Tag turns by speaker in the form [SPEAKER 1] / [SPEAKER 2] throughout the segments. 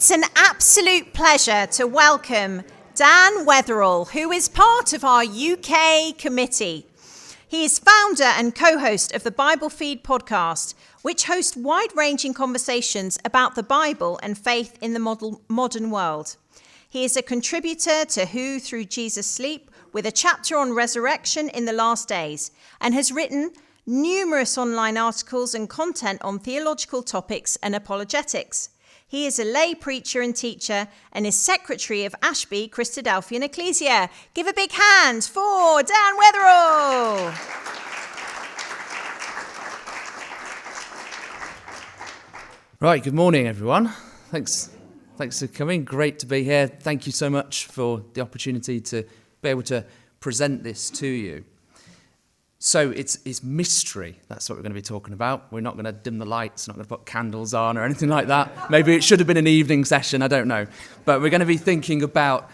[SPEAKER 1] It's an absolute pleasure to welcome Dan Weatherall, who is part of our UK committee. He is founder and co-host of the Bible Feed podcast, which hosts wide-ranging conversations about the Bible and faith in the modern world. He is a contributor to Who Through Jesus Sleep, with a chapter on resurrection in the last days, and has written numerous online articles and content on theological topics and apologetics. He is a lay preacher and teacher and is secretary of Ashby Christadelphian Ecclesia. Give a big hand for Dan Weatherall.
[SPEAKER 2] Right, good morning, everyone. Thanks for coming. Great to be here. Thank you so much for the opportunity to be able to present this to you. So it's mystery. That's what we're going to be talking about. We're not going to dim the lights, not going to put candles on or anything like that. Maybe it should have been an evening session, I don't know. But we're going to be thinking about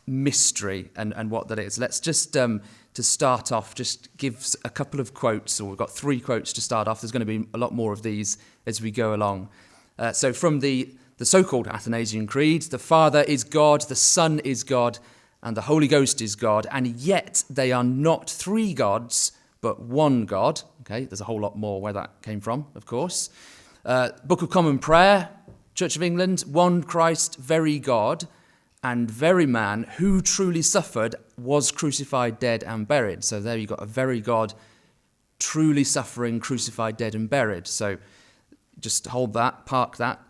[SPEAKER 2] mystery and what that is. Let's just, to start off, just give a couple of quotes. Or we've got 3 quotes to start off. There's going to be a lot more of these as we go along. So from the so-called Athanasian Creed, the Father is God, the Son is God, and the Holy Ghost is God, and yet they are not 3 gods, but 1 God. Okay, there's a whole lot more where that came from, of course. Book of Common Prayer, Church of England, 1 Christ, very God, and very man, who truly suffered, was crucified, dead, and buried. So there you've got a very God, truly suffering, crucified, dead, and buried. So just hold that, park that.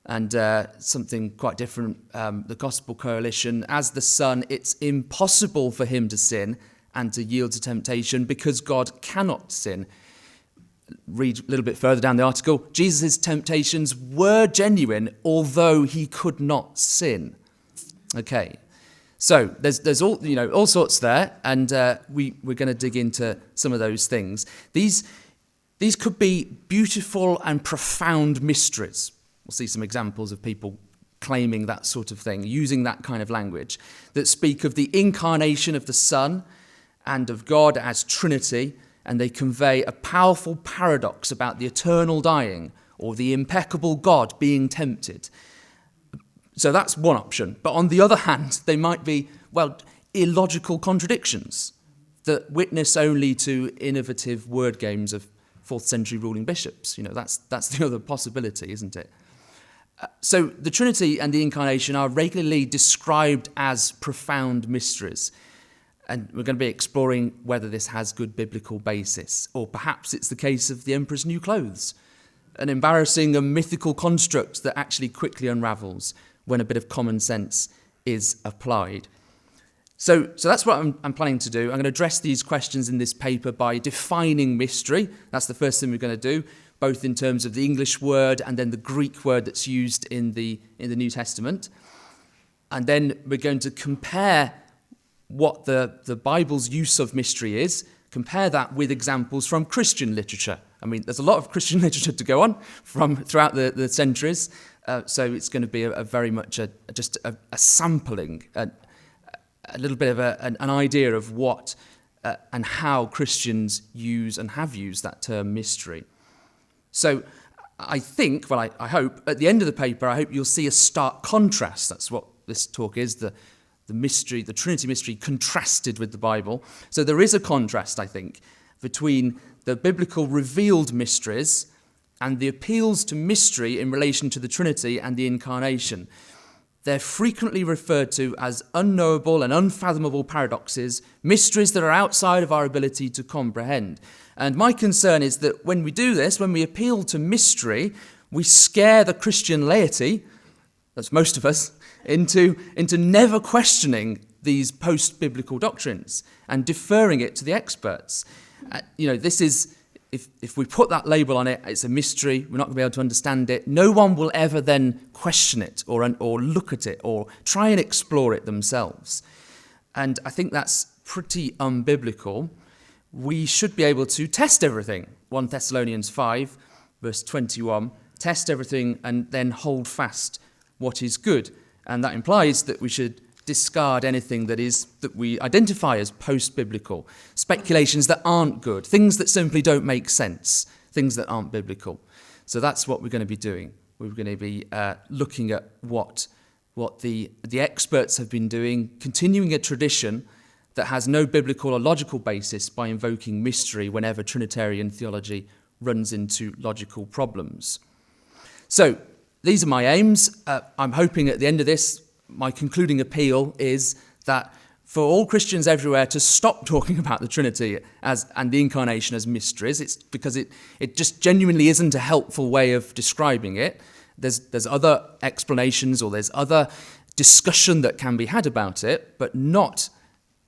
[SPEAKER 2] And something quite different, the Gospel Coalition. As the Son, it's impossible for him to sin and to yield to temptation because God cannot sin. Read a little bit further down the article. Jesus' temptations were genuine, although he could not sin. Okay, so there's all sorts there, and we're going to dig into some of those things. These could be beautiful and profound mysteries. We'll see some examples of people claiming that sort of thing, using that kind of language, that speak of the incarnation of the Son and of God as Trinity, and they convey a powerful paradox about the eternal dying or the impeccable God being tempted. So that's one option. But on the other hand, they might be, illogical contradictions that witness only to innovative word games of 4th century ruling bishops. That's the other possibility, isn't it? So the Trinity and the Incarnation are regularly described as profound mysteries. And we're going to be exploring whether this has good biblical basis. Or perhaps it's the case of the Emperor's New Clothes, an embarrassing and mythical construct that actually quickly unravels when a bit of common sense is applied. So that's what I'm planning to do. I'm going to address these questions in this paper by defining mystery. That's the first thing we're going to do, both in terms of the English word and then the Greek word that's used in the New Testament. And then we're going to compare what the Bible's use of mystery is, compare that with examples from Christian literature. I mean, there's a lot of Christian literature to go on throughout the centuries, so it's going to be a very much just a sampling, a little bit of an idea of what and how Christians use and have used that term mystery. So I think, I hope, at the end of the paper, I hope you'll see a stark contrast. That's what this talk is, the mystery, the Trinity mystery contrasted with the Bible. So there is a contrast, I think, between the biblical revealed mysteries and the appeals to mystery in relation to the Trinity and the Incarnation. They're frequently referred to as unknowable and unfathomable paradoxes, mysteries that are outside of our ability to comprehend. And my concern is that when we do this, when we appeal to mystery, we scare the Christian laity, that's most of us, into never questioning these post-biblical doctrines and deferring it to the experts. This is, if we put that label on it, it's a mystery, we're not going to be able to understand it. No one will ever then question it or look at it or try and explore it themselves. And I think that's pretty unbiblical. We should be able to test everything. 1 Thessalonians 5, verse 21, test everything and then hold fast what is good. And that implies that we should discard anything that we identify as post-biblical, speculations that aren't good, things that simply don't make sense, things that aren't biblical. So that's what we're going to be doing. We're going to be looking at what the experts have been doing, continuing a tradition that has no biblical or logical basis by invoking mystery whenever Trinitarian theology runs into logical problems. So these are my aims. I'm hoping at the end of this, my concluding appeal is that for all Christians everywhere to stop talking about the Trinity and the Incarnation as mysteries. It's because it just genuinely isn't a helpful way of describing it. There's other explanations or there's other discussion that can be had about it, but not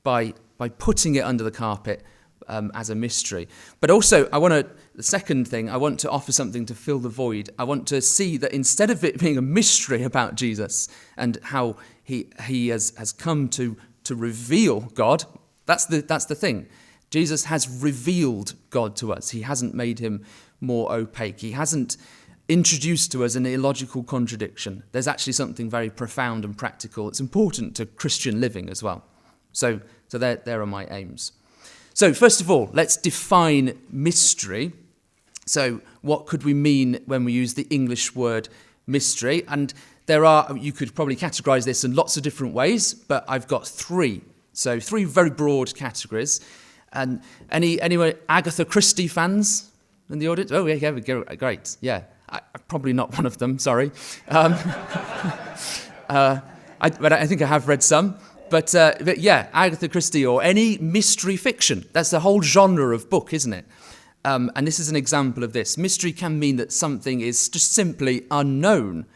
[SPEAKER 2] by putting it under the carpet as a mystery. But also, the second thing, I want to offer something to fill the void. I want to see that instead of it being a mystery about Jesus and how he has come to reveal God, that's the thing. Jesus has revealed God to us. He hasn't made him more opaque. He hasn't introduced to us an illogical contradiction. There's actually something very profound and practical. It's important to Christian living as well. So there are my aims. So first of all, let's define mystery. So what could we mean when we use the English word mystery? And you could probably categorize this in lots of different ways, but I've got three. So three very broad categories. And anyone Agatha Christie fans in the audience? Oh, yeah, great. Yeah, I'm probably not one of them, sorry. But I think I have read some. But yeah, Agatha Christie or any mystery fiction. That's the whole genre of book, isn't it? And this is an example of this. Mystery can mean that something is just simply unknown.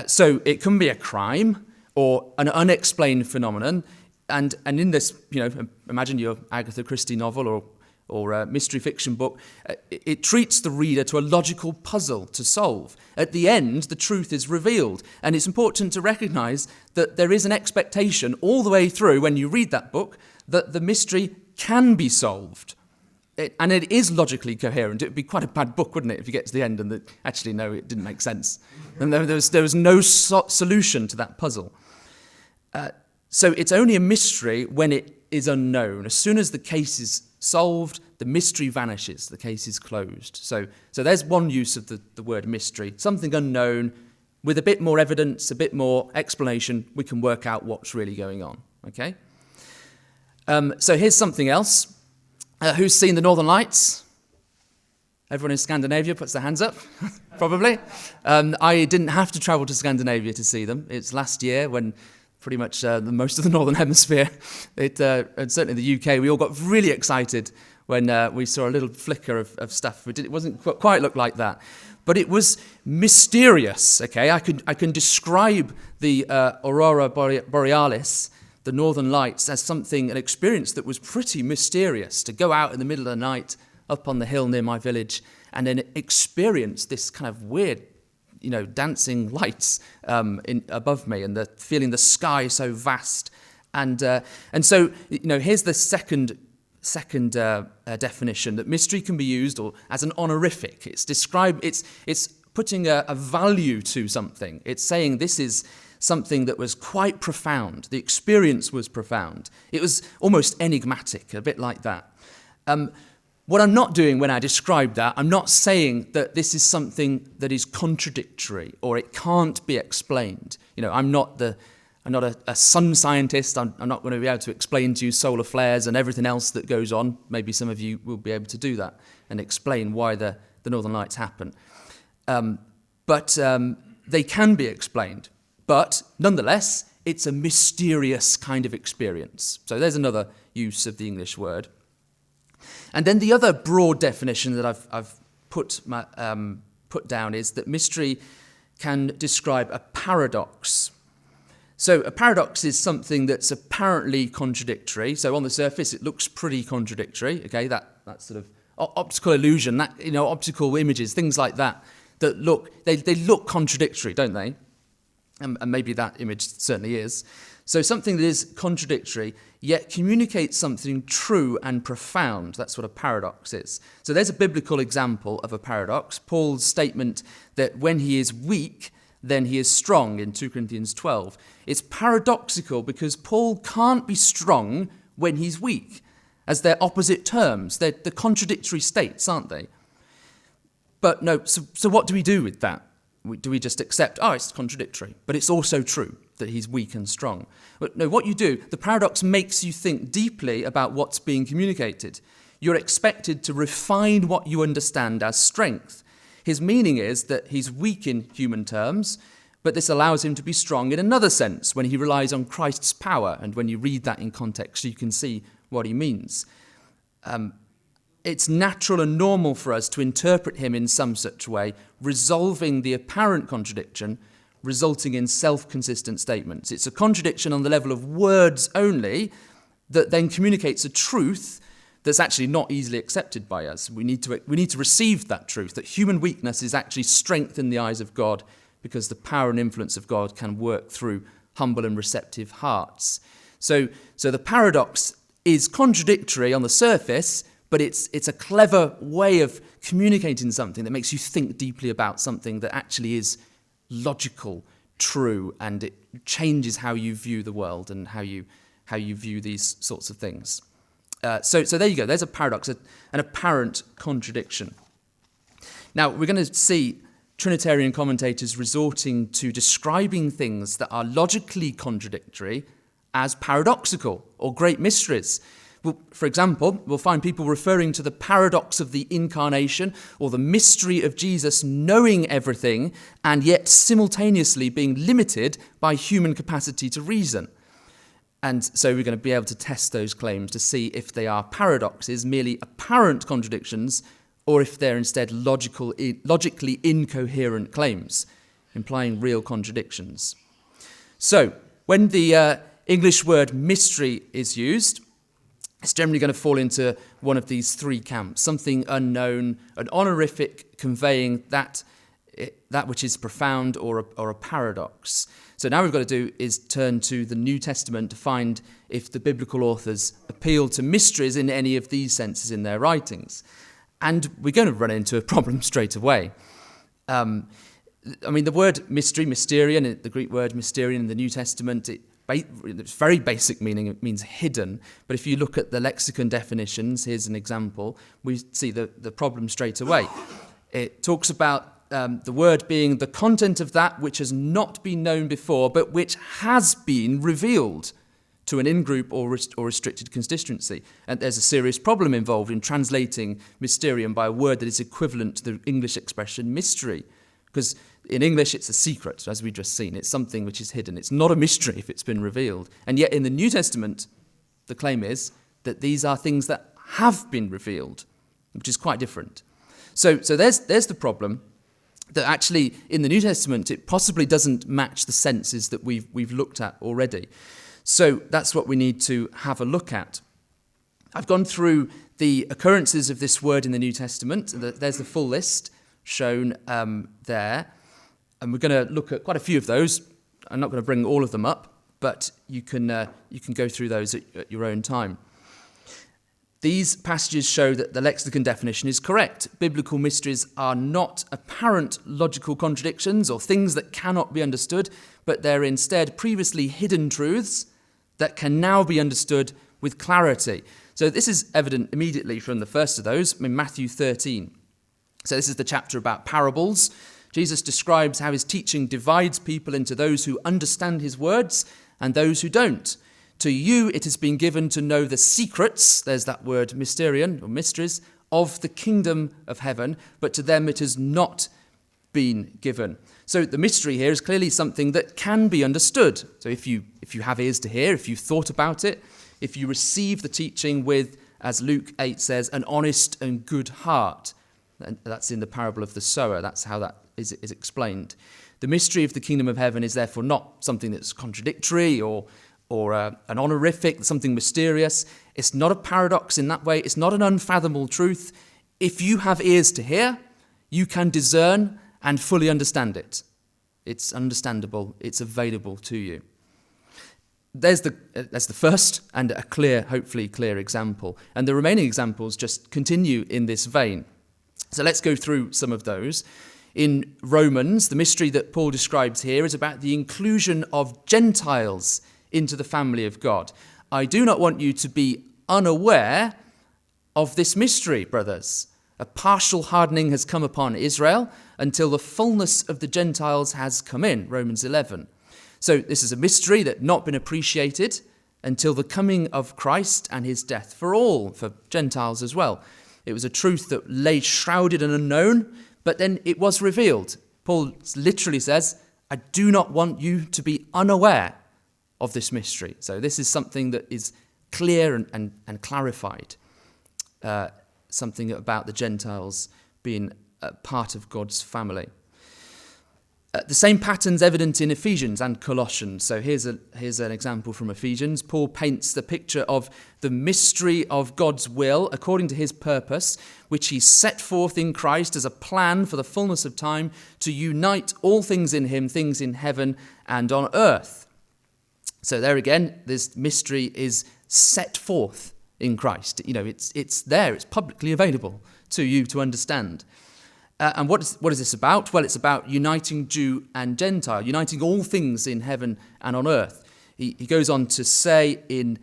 [SPEAKER 2] So it can be a crime or an unexplained phenomenon. And in this, imagine your Agatha Christie novel or a mystery fiction book, it treats the reader to a logical puzzle to solve. At the end, the truth is revealed. And it's important to recognize that there is an expectation all the way through when you read that book that the mystery can be solved. And it is logically coherent. It would be quite a bad book, wouldn't it, if you get to the end and actually, no, it didn't make sense. And there was no solution to that puzzle. So it's only a mystery when it is unknown. As soon as the case is solved, the mystery vanishes, the case is closed. So there's one use of the word mystery. Something unknown, with a bit more evidence, a bit more explanation, we can work out what's really going on. Okay? So here's something else. Who's seen the Northern Lights? Everyone in Scandinavia puts their hands up, probably. I didn't have to travel to Scandinavia to see them. It's last year when pretty much most of the Northern Hemisphere, and certainly the UK, we all got really excited when we saw a little flicker of stuff. It wasn't quite look like that. But it was mysterious, okay? I can describe the Aurora Borealis, the Northern Lights, as an experience that was pretty mysterious, to go out in the middle of the night up on the hill near my village and then experience this kind of weird, dancing lights above me and feeling the sky so vast. And so, here's the second definition, that mystery can be used as an honorific. It's putting a value to something. It's saying this is something that was quite profound. The experience was profound. It was almost enigmatic, a bit like that. What I'm not doing when I describe that, I'm not saying that this is something that is contradictory or it can't be explained. I'm not a sun scientist. I'm not going to be able to explain to you solar flares and everything else that goes on. Maybe some of you will be able to do that and explain why the Northern Lights happen. But they can be explained. But nonetheless, it's a mysterious kind of experience. So there's another use of the English word. And then the other broad definition that I've put down is that mystery can describe a paradox. So a paradox is something that's apparently contradictory. So on the surface, it looks pretty contradictory. Okay, that sort of optical illusion, optical images, things like that look contradictory, don't they? And maybe that image certainly is. So something that is contradictory, yet communicates something true and profound. That's what a paradox is. So there's a biblical example of a paradox. Paul's statement that when he is weak, then he is strong in 2 Corinthians 12. It's paradoxical because Paul can't be strong when he's weak, as they're opposite terms. They're the contradictory states, aren't they? But no, so what do we do with that? do we just accept, it's contradictory, but it's also true that he's weak and strong? But no, what you do, the paradox makes you think deeply about what's being communicated. You're expected to refine what you understand as strength. His meaning is that he's weak in human terms, but this allows him to be strong in another sense when he relies on Christ's power. And when you read that in context, you can see what he means. It's natural and normal for us to interpret him in some such way, resolving the apparent contradiction, resulting in self-consistent statements. It's a contradiction on the level of words only that then communicates a truth that's actually not easily accepted by us. We need to receive that truth, that human weakness is actually strength in the eyes of God, because the power and influence of God can work through humble and receptive hearts. So the paradox is contradictory on the surface, but it's a clever way of communicating something that makes you think deeply about something that actually is logical, true, and it changes how you view the world and how you view these sorts of things. So there you go. There's a paradox, an apparent contradiction. Now, we're going to see Trinitarian commentators resorting to describing things that are logically contradictory as paradoxical or great mysteries. Well, for example, we'll find people referring to the paradox of the incarnation or the mystery of Jesus knowing everything and yet simultaneously being limited by human capacity to reason. And so we're going to be able to test those claims to see if they are paradoxes, merely apparent contradictions, or if they're instead logically incoherent claims, implying real contradictions. So, when the English word mystery is used, it's generally going to fall into one of these three camps: something unknown, an honorific conveying that which is profound, or a paradox. So now we've got to do is turn to the New Testament to find if the biblical authors appeal to mysteries in any of these senses in their writings. And we're going to run into a problem straight away. The word mystery, mysterion, the Greek word mysterion in the New Testament, it's very basic meaning. It means hidden. But if you look at the lexicon definitions, here's an example, we see the problem straight away. It talks about the word being the content of that which has not been known before, but which has been revealed to an in-group or restricted constituency. And there's a serious problem involved in translating mysterium by a word that is equivalent to the English expression mystery. Because in English, it's a secret, as we've just seen. It's something which is hidden. It's not a mystery if it's been revealed. And yet in the New Testament, the claim is that these are things that have been revealed, which is quite different. So there's the problem, that actually in the New Testament, it possibly doesn't match the senses that we've looked at already. So that's what we need to have a look at. I've gone through the occurrences of this word in the New Testament. There's the full list shown there. And we're going to look at quite a few of those. I'm not going to bring all of them up, but you can go through those at your own time. These passages show that the lexicon definition is correct. Biblical mysteries are not apparent logical contradictions or things that cannot be understood, but they're instead previously hidden truths that can now be understood with clarity. So this is evident immediately from the first of those, in Matthew 13. So this is the chapter about parables. Jesus describes how his teaching divides people into those who understand his words and those who don't. To you it has been given to know the secrets, there's that word mysterion or mysteries, of the kingdom of heaven, but to them it has not been given. So the mystery here is clearly something that can be understood. So if you have ears to hear, if you've thought about it, if you receive the teaching with, as Luke 8 says, an honest and good heart, and that's in the parable of the sower, that's how that is explained. The mystery of the kingdom of heaven is therefore not something that's contradictory or an honorific, something mysterious. It's not a paradox in that way. It's not an unfathomable truth. If you have ears to hear, you can discern and fully understand it. It's understandable. It's available to you. That's the first and a hopefully clear example. And the remaining examples just continue in this vein. So let's go through some of those. In Romans, the mystery that Paul describes here is about the inclusion of Gentiles into the family of God. I do not want you to be unaware of this mystery, brothers. A partial hardening has come upon Israel, until the fullness of the Gentiles has come in, Romans 11. So this is a mystery that not been appreciated until the coming of Christ and his death for all, for Gentiles as well. It was a truth that lay shrouded and unknown, but then it was revealed. Paul literally says, I do not want you to be unaware of this mystery. So this is something that is clear and clarified. Something about the Gentiles being part of God's family. The same pattern's evident in Ephesians and Colossians. So here's an example from Ephesians. Paul paints the picture of the mystery of God's will according to his purpose, which he set forth in Christ as a plan for the fullness of time to unite all things in him, things in heaven and on earth. So there again, this mystery is set forth in Christ. It's there, it's publicly available to you to understand. And what is this about? Well, it's about uniting Jew and Gentile, uniting all things in heaven and on earth. He goes on to say in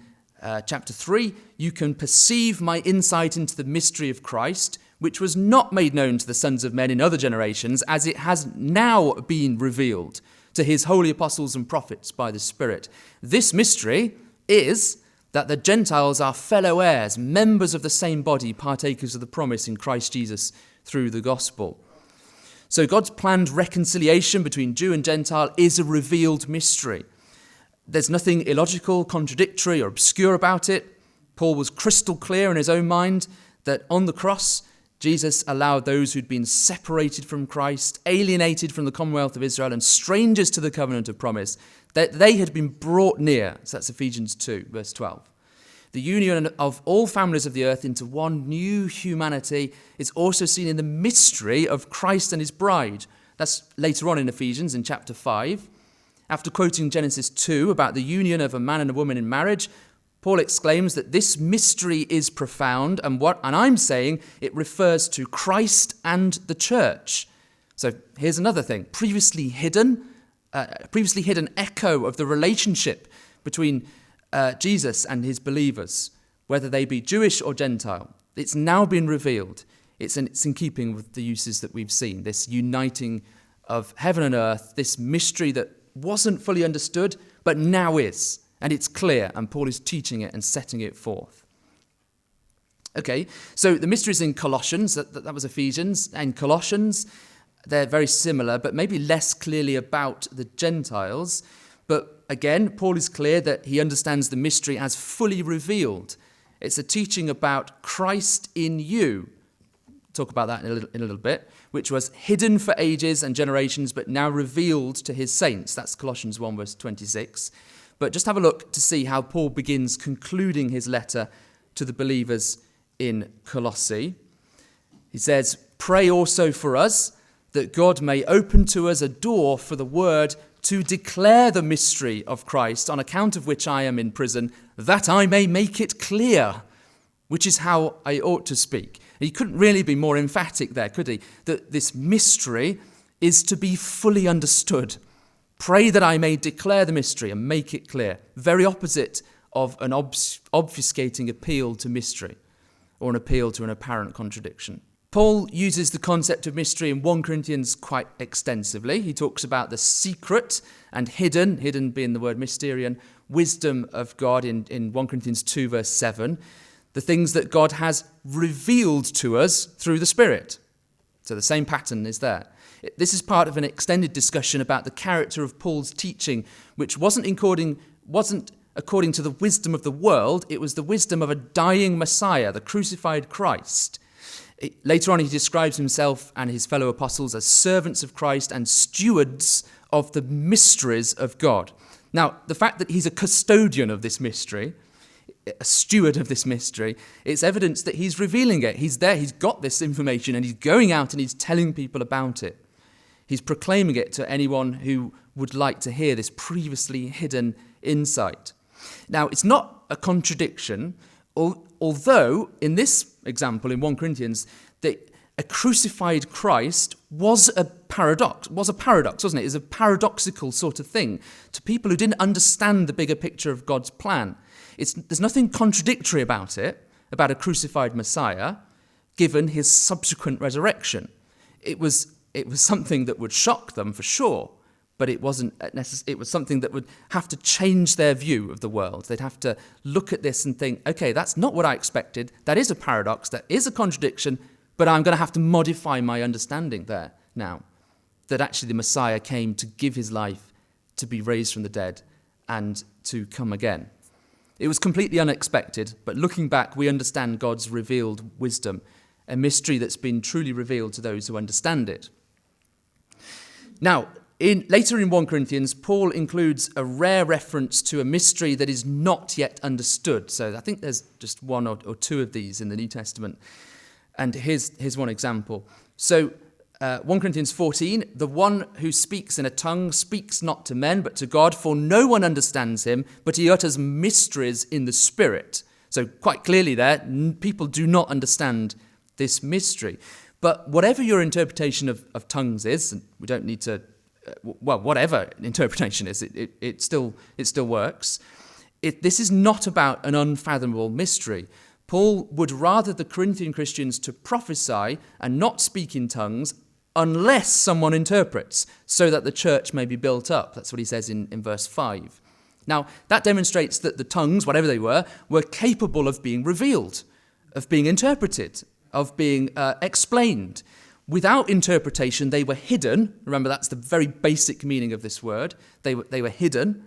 [SPEAKER 2] chapter 3, you can perceive my insight into the mystery of Christ, which was not made known to the sons of men in other generations, as it has now been revealed to his holy apostles and prophets by the Spirit. This mystery is that the Gentiles are fellow heirs, members of the same body, partakers of the promise in Christ Jesus through the gospel. So God's planned reconciliation between Jew and Gentile is a revealed mystery. There's nothing illogical, contradictory, or obscure about it. Paul was crystal clear in his own mind that on the cross, Jesus allowed those who'd been separated from Christ, alienated from the commonwealth of Israel, and strangers to the covenant of promise, that they had been brought near. So that's Ephesians 2, verse 12. The union of all families of the earth into one new humanity is also seen in the mystery of Christ and his bride. That's later on in Ephesians in chapter 5. After quoting Genesis 2 about the union of a man and a woman in marriage, Paul exclaims that this mystery is profound, and I'm saying it refers to Christ and the church. So here's another thing. Previously hidden echo of the relationship between Jesus and his believers, whether they be Jewish or Gentile. It's now been revealed. It's in keeping with the uses that we've seen, this uniting of heaven and earth, this mystery that wasn't fully understood, but now is. And it's clear, and Paul is teaching it and setting it forth. Okay, so the mysteries in Colossians, that was Ephesians, and Colossians, they're very similar, but maybe less clearly about the Gentiles. But again, Paul is clear that he understands the mystery as fully revealed. It's a teaching about Christ in you. Talk about that in a little bit, which was hidden for ages and generations, but now revealed to his saints. That's Colossians 1, verse 26. But just have a look to see how Paul begins concluding his letter to the believers in Colossae. He says, pray also for us that God may open to us a door for the word to declare the mystery of Christ, on account of which I am in prison, that I may make it clear, which is how I ought to speak. He couldn't really be more emphatic there, could he? That this mystery is to be fully understood. Pray that I may declare the mystery and make it clear. Very opposite of an obfuscating appeal to mystery or an appeal to an apparent contradiction. Paul uses the concept of mystery in 1 Corinthians quite extensively. He talks about the secret and hidden being the word mysterion, wisdom of God in 1 Corinthians 2 verse 7, the things that God has revealed to us through the Spirit. So the same pattern is there. This is part of an extended discussion about the character of Paul's teaching, which wasn't according to the wisdom of the world. It was the wisdom of a dying Messiah, the crucified Christ. Later on, he describes himself and his fellow apostles as servants of Christ and stewards of the mysteries of God. Now, the fact that he's a custodian of this mystery, a steward of this mystery, it's evidence that he's revealing it. He's there, he's got this information, and he's going out and he's telling people about it. He's proclaiming it to anyone who would like to hear this previously hidden insight. Now, it's not a contradiction, although in this example in 1 Corinthians, a crucified Christ was a paradox, wasn't it? It's a paradoxical sort of thing to people who didn't understand the bigger picture of God's plan. There's nothing contradictory about it, about a crucified Messiah, given his subsequent resurrection. It was It was something that would shock them for sure, but it wasn't it was something that would have to change their view of the world. They'd have to look at this and think, okay, that's not what I expected. That is a paradox. That is a contradiction, but I'm going to have to modify my understanding there now. That actually the Messiah came to give his life, to be raised from the dead, and to come again. It was completely unexpected, but looking back, we understand God's revealed wisdom, a mystery that's been truly revealed to those who understand it. Now, later in 1 Corinthians, Paul includes a rare reference to a mystery that is not yet understood. So I think there's just one or two of these in the New Testament. And here's one example. So 1 Corinthians 14, the one who speaks in a tongue speaks not to men, but to God, for no one understands him, but he utters mysteries in the Spirit. So quite clearly there, people do not understand this mystery. But whatever your interpretation of tongues is, and we don't need to, whatever interpretation is, it still works. This is not about an unfathomable mystery. Paul would rather the Corinthian Christians to prophesy and not speak in tongues unless someone interprets, so that the church may be built up. That's what he says in verse 5. Now, that demonstrates that the tongues, whatever they were capable of being revealed, of being interpreted, of being explained. Without interpretation, they were hidden. Remember, that's the very basic meaning of this word. They were hidden.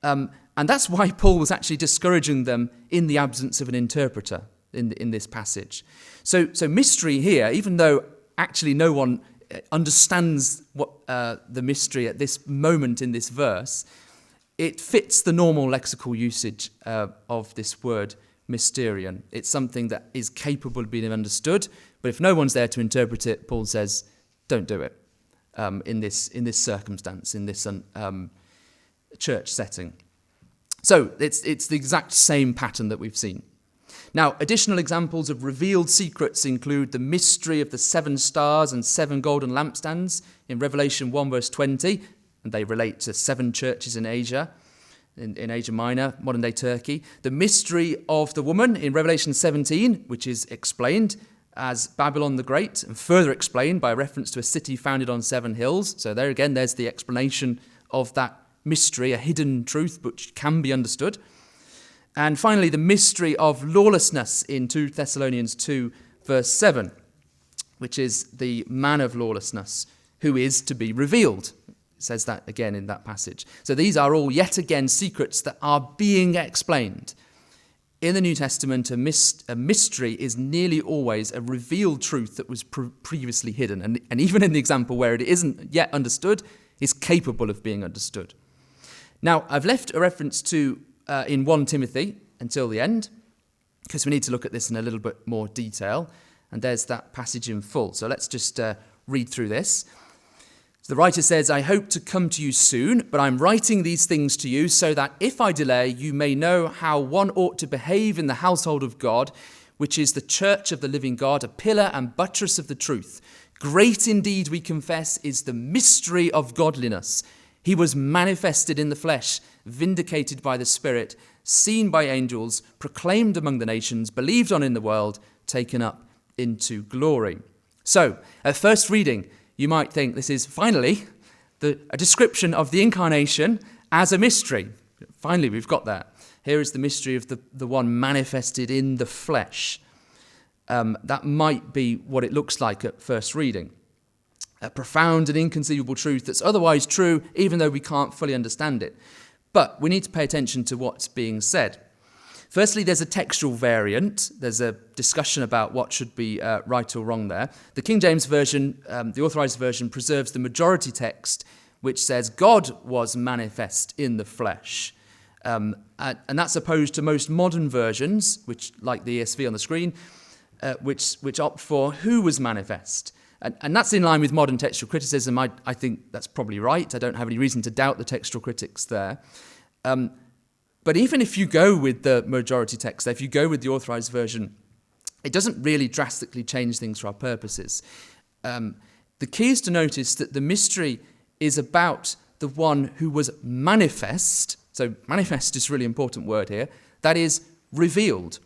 [SPEAKER 2] And that's why Paul was actually discouraging them in the absence of an interpreter in this passage. So mystery here, even though actually no one understands what the mystery at this moment in this verse, it fits the normal lexical usage of this word mysterion. It's something that is capable of being understood, but if no one's there to interpret it, Paul says, don't do it in this circumstance, in this church setting. So it's the exact same pattern that we've seen. Now, additional examples of revealed secrets include the mystery of the 7 stars and 7 golden lampstands in Revelation 1 verse 20, and they relate to 7 churches in Asia, in Asia Minor, modern-day Turkey. The mystery of the woman in Revelation 17, which is explained as Babylon the Great, and further explained by reference to a city founded on 7 hills. So there again, there's the explanation of that mystery, a hidden truth which can be understood. And finally, the mystery of lawlessness in 2 Thessalonians 2, verse 7, which is the man of lawlessness who is to be revealed. It says that again in that passage. So these are all yet again secrets that are being explained. In the New Testament, a mystery is nearly always a revealed truth that was previously hidden. And even in the example where it isn't yet understood, is capable of being understood. Now, I've left a reference to in 1 Timothy until the end, because we need to look at this in a little bit more detail. And there's that passage in full. So let's just read through this. The writer says, I hope to come to you soon, but I'm writing these things to you so that if I delay, you may know how one ought to behave in the household of God, which is the church of the living God, a pillar and buttress of the truth. Great indeed, we confess, is the mystery of godliness. He was manifested in the flesh, vindicated by the Spirit, seen by angels, proclaimed among the nations, believed on in the world, taken up into glory. So, at first reading, you might think this is finally a description of the incarnation as a mystery. Finally, we've got that. Here is the mystery of the one manifested in the flesh. That might be what it looks like at first reading. A profound and inconceivable truth that's otherwise true, even though we can't fully understand it. But we need to pay attention to what's being said. Firstly, there's a textual variant. There's a discussion about what should be right or wrong there. The King James Version, the Authorized Version, preserves the majority text, which says God was manifest in the flesh. And that's opposed to most modern versions, which, like the ESV on the screen, which opt for who was manifest. And that's in line with modern textual criticism. I think that's probably right. I don't have any reason to doubt the textual critics there. But even if you go with the majority text, if you go with the Authorized Version, it doesn't really drastically change things for our purposes. The key is to notice that the mystery is about the one who was manifest. So manifest is a really important word here. That is revealed.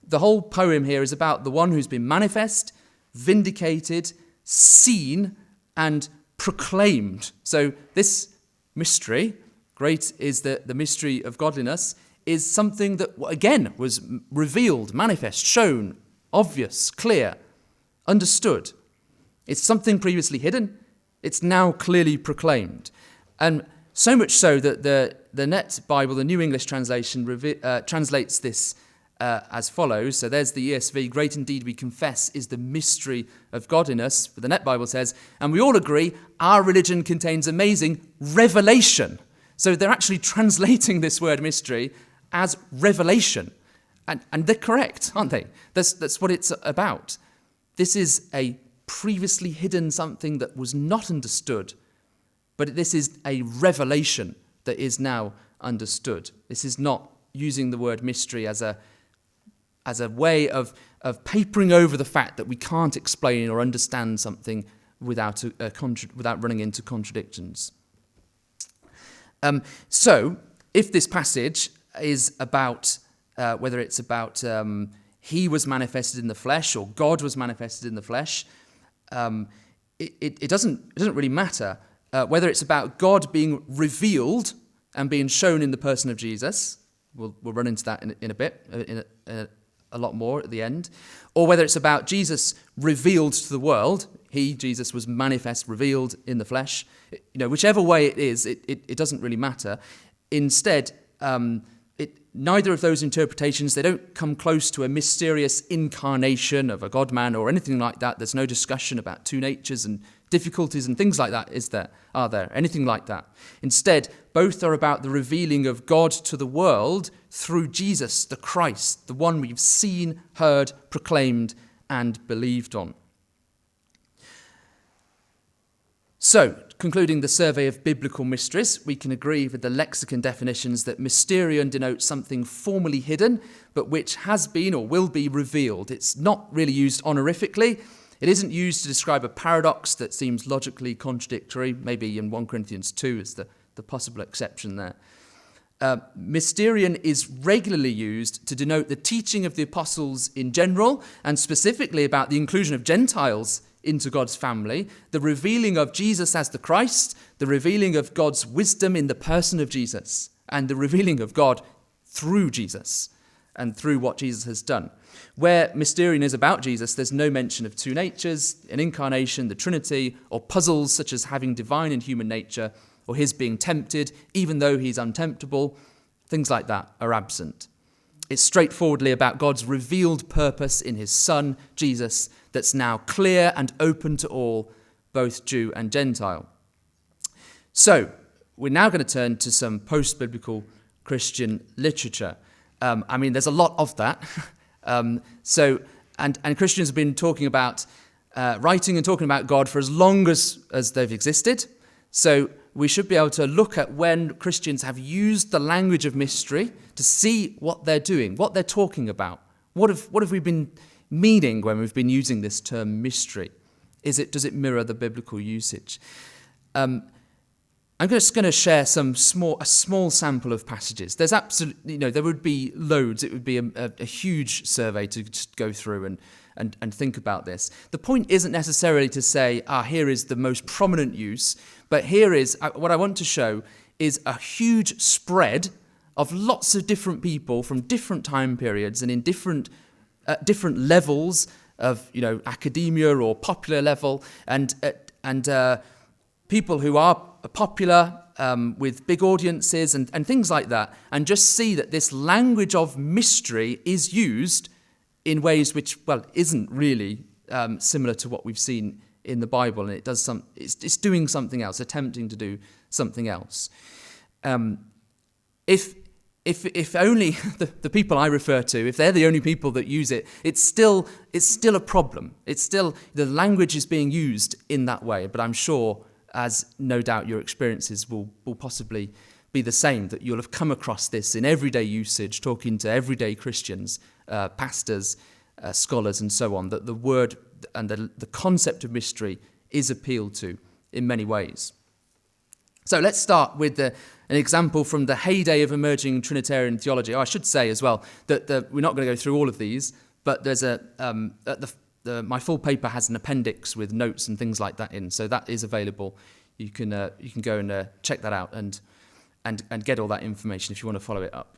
[SPEAKER 2] The whole poem here is about the one who's been manifest, vindicated, seen, and proclaimed. So this mystery, great is the mystery of godliness, is something that, again, was revealed, manifest, shown, obvious, clear, understood. It's something previously hidden. It's now clearly proclaimed. And so much so that the Net Bible, the New English translation, translates this as follows. So there's the ESV, great indeed we confess is the mystery of godliness. But the Net Bible says, and we all agree, our religion contains amazing revelation. So they're actually translating this word mystery as revelation. And they're correct, aren't they? That's what it's about. This is a previously hidden something that was not understood, but this is a revelation that is now understood. This is not using the word mystery as a way of papering over the fact that we can't explain or understand something without running into contradictions. So, if this passage is about whether it's about he was manifested in the flesh or God was manifested in the flesh, it doesn't really matter whether it's about God being revealed and being shown in the person of Jesus. We'll run into that in a bit, a lot more at the end, or whether it's about Jesus revealed to the world. He, Jesus, was manifest, revealed in the flesh. Whichever way it is, it doesn't really matter. Instead, neither of those interpretations, they don't come close to a mysterious incarnation of a God-man or anything like that. There's no discussion about two natures and difficulties and things like that, are there? Anything like that? Instead, both are about the revealing of God to the world through Jesus, the Christ, the one we've seen, heard, proclaimed, and believed on. So, concluding the survey of biblical mysteries, we can agree with the lexicon definitions that mysterion denotes something formerly hidden, but which has been or will be revealed. It's not really used honorifically. It isn't used to describe a paradox that seems logically contradictory. Maybe in 1 Corinthians 2 is the possible exception there. Mysterion is regularly used to denote the teaching of the apostles in general, and specifically about the inclusion of Gentiles into God's family, the revealing of Jesus as the Christ, the revealing of God's wisdom in the person of Jesus, and the revealing of God through Jesus and through what Jesus has done. Where mysterion is about Jesus, there's no mention of two natures, an incarnation, the Trinity, or puzzles such as having divine and human nature, or his being tempted, even though he's untemptable. Things like that are absent. It's straightforwardly about God's revealed purpose in his Son, Jesus, that's now clear and open to all, both Jew and Gentile. So, we're now going to turn to some post-biblical Christian literature. There's a lot of that. And Christians have been talking about, writing and talking about God for as long as they've existed. So we should be able to look at when Christians have used the language of mystery to see what they're doing, what they're talking about. What have we been meaning when we've been using this term mystery? Does it mirror the biblical usage? I'm just going to share a small sample of passages. There's absolutely, there would be loads. It would be a huge survey to just go through and think about this. The point isn't necessarily to say, here is the most prominent use, but here is, what I want to show is a huge spread of lots of different people from different time periods and in different levels of, academia or popular level, and people who are popular with big audiences and things like that, and just see that this language of mystery is used in ways which, isn't really similar to what we've seen in the Bible, and it's doing something else, attempting to do something else. If only the people I refer to, if they're the only people that use it, it's still a problem. It's still, the language is being used in that way, but I'm sure, as no doubt your experiences will possibly be the same, that you'll have come across this in everyday usage, talking to everyday Christians, pastors, scholars, and so on, that the word and the concept of mystery is appealed to in many ways. So let's start with an example from the heyday of emerging Trinitarian theology. I should say as well that we're not going to go through all of these, but there's at my full paper has an appendix with notes and things like that in, so that is available. You can go and check that out and get all that information if you want to follow it up.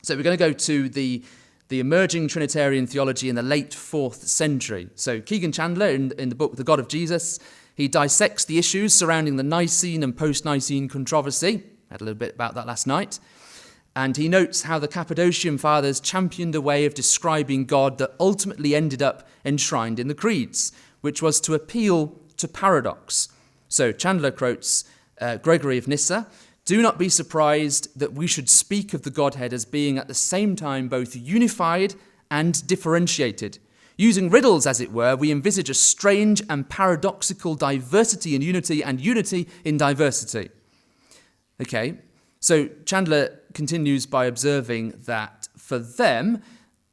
[SPEAKER 2] So we're going to go to the emerging Trinitarian theology in the late 4th century. So Keegan Chandler, in the book The God of Jesus, he dissects the issues surrounding the Nicene and post-Nicene controversy. I had a little bit about that last night. And he notes how the Cappadocian fathers championed a way of describing God that ultimately ended up enshrined in the creeds, which was to appeal to paradox. So Chandler quotes Gregory of Nyssa, "Do not be surprised that we should speak of the Godhead as being at the same time both unified and differentiated. Using riddles, as it were, we envisage a strange and paradoxical diversity in unity and unity in diversity." Okay, so Chandler continues by observing that for them,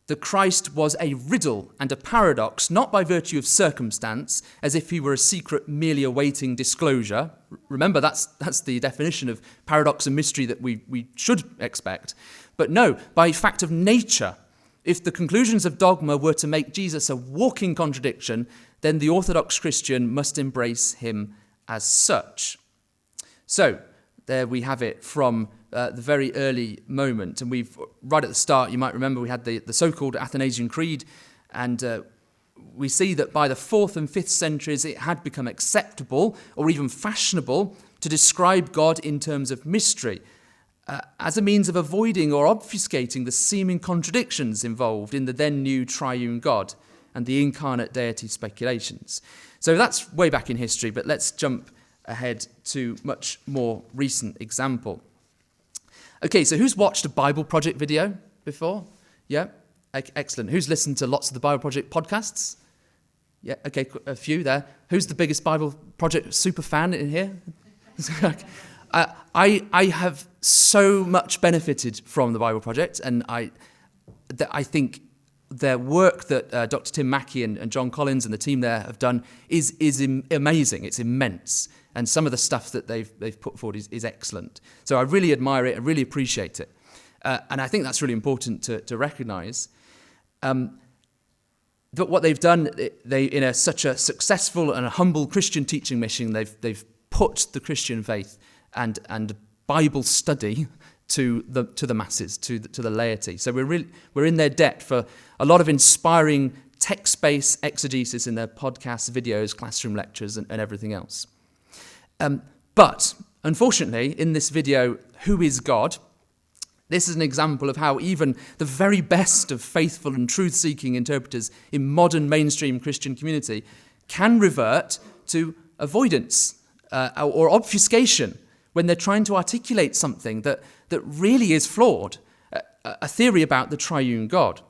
[SPEAKER 2] the Christ was a riddle and a paradox, not by virtue of circumstance, as if he were a secret merely awaiting disclosure. Remember, that's the definition of paradox and mystery that we should expect. But no, by fact of nature. If the conclusions of dogma were to make Jesus a walking contradiction, then the Orthodox Christian must embrace him as such. So, there we have it from the very early moment. And we've, right at the start, you might remember we had the so-called Athanasian Creed, and we see that by the 4th and 5th centuries it had become acceptable or even fashionable to describe God in terms of mystery, as a means of avoiding or obfuscating the seeming contradictions involved in the then new triune God and the incarnate deity speculations. So that's way back in history, but let's jump ahead to much more recent example. Okay, so who's watched a Bible Project video before? Yeah? Excellent. Who's listened to lots of the Bible Project podcasts? Yeah, okay, a few there. Who's the biggest Bible Project super fan in here? I have so much benefited from the Bible Project, and I think their work that Dr. Tim Mackey and John Collins and the team there have done is amazing. It's immense. And some of the stuff that they've put forward is excellent. So I really admire it. I really appreciate it. And I think that's really important to recognise. But what they've done, they in such a successful and a humble Christian teaching mission, they've put the Christian faith and Bible study to the masses, to the laity. So we're in their debt for a lot of inspiring text-based exegesis in their podcasts, videos, classroom lectures, and everything else. But unfortunately, in this video, Who is God? This is an example of how even the very best of faithful and truth-seeking interpreters in modern mainstream Christian community can revert to avoidance or obfuscation when they're trying to articulate something that really is flawed, a theory about the triune God.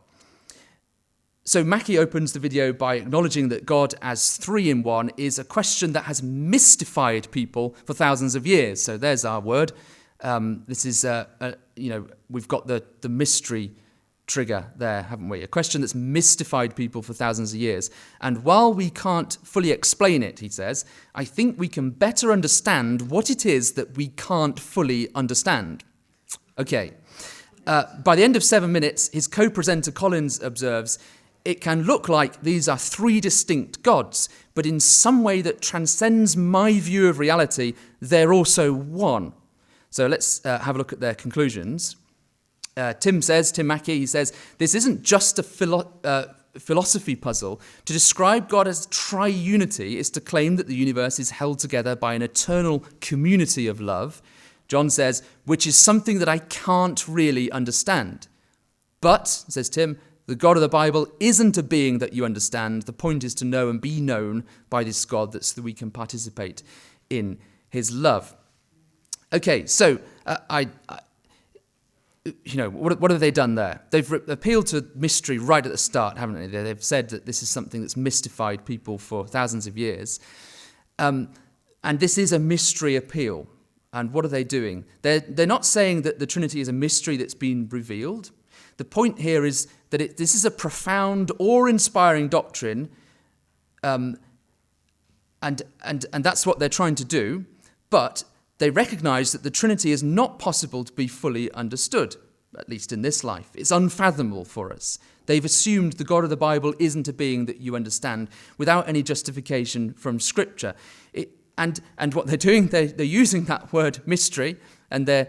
[SPEAKER 2] So Mackey opens the video by acknowledging that God as three in one is a question that has mystified people for thousands of years. So there's our word. This is, we've got the mystery trigger there, haven't we? A question that's mystified people for thousands of years. And while we can't fully explain it, he says, I think we can better understand what it is that we can't fully understand. Okay. By the end of 7 minutes, his co-presenter Collins observes, it can look like these are three distinct gods, but in some way that transcends my view of reality, they're also one. So let's have a look at their conclusions. Tim Mackey, he says, this isn't just a philosophy puzzle. To describe God as triunity is to claim that the universe is held together by an eternal community of love. John says, which is something that I can't really understand. But, says Tim, the God of the Bible isn't a being that you understand. The point is to know and be known by this God so that we can participate in his love. Okay, so what have they done there? They've appealed to mystery right at the start, haven't they? They've said that this is something that's mystified people for thousands of years. And this is a mystery appeal. And what are they doing? They're not saying that the Trinity is a mystery that's been revealed. The point here is that this is a profound, awe-inspiring doctrine, and that's what they're trying to do. But they recognise that the Trinity is not possible to be fully understood, at least in this life. It's unfathomable for us. They've assumed the God of the Bible isn't a being that you understand without any justification from Scripture. And what they're doing, they're using that word mystery, and they're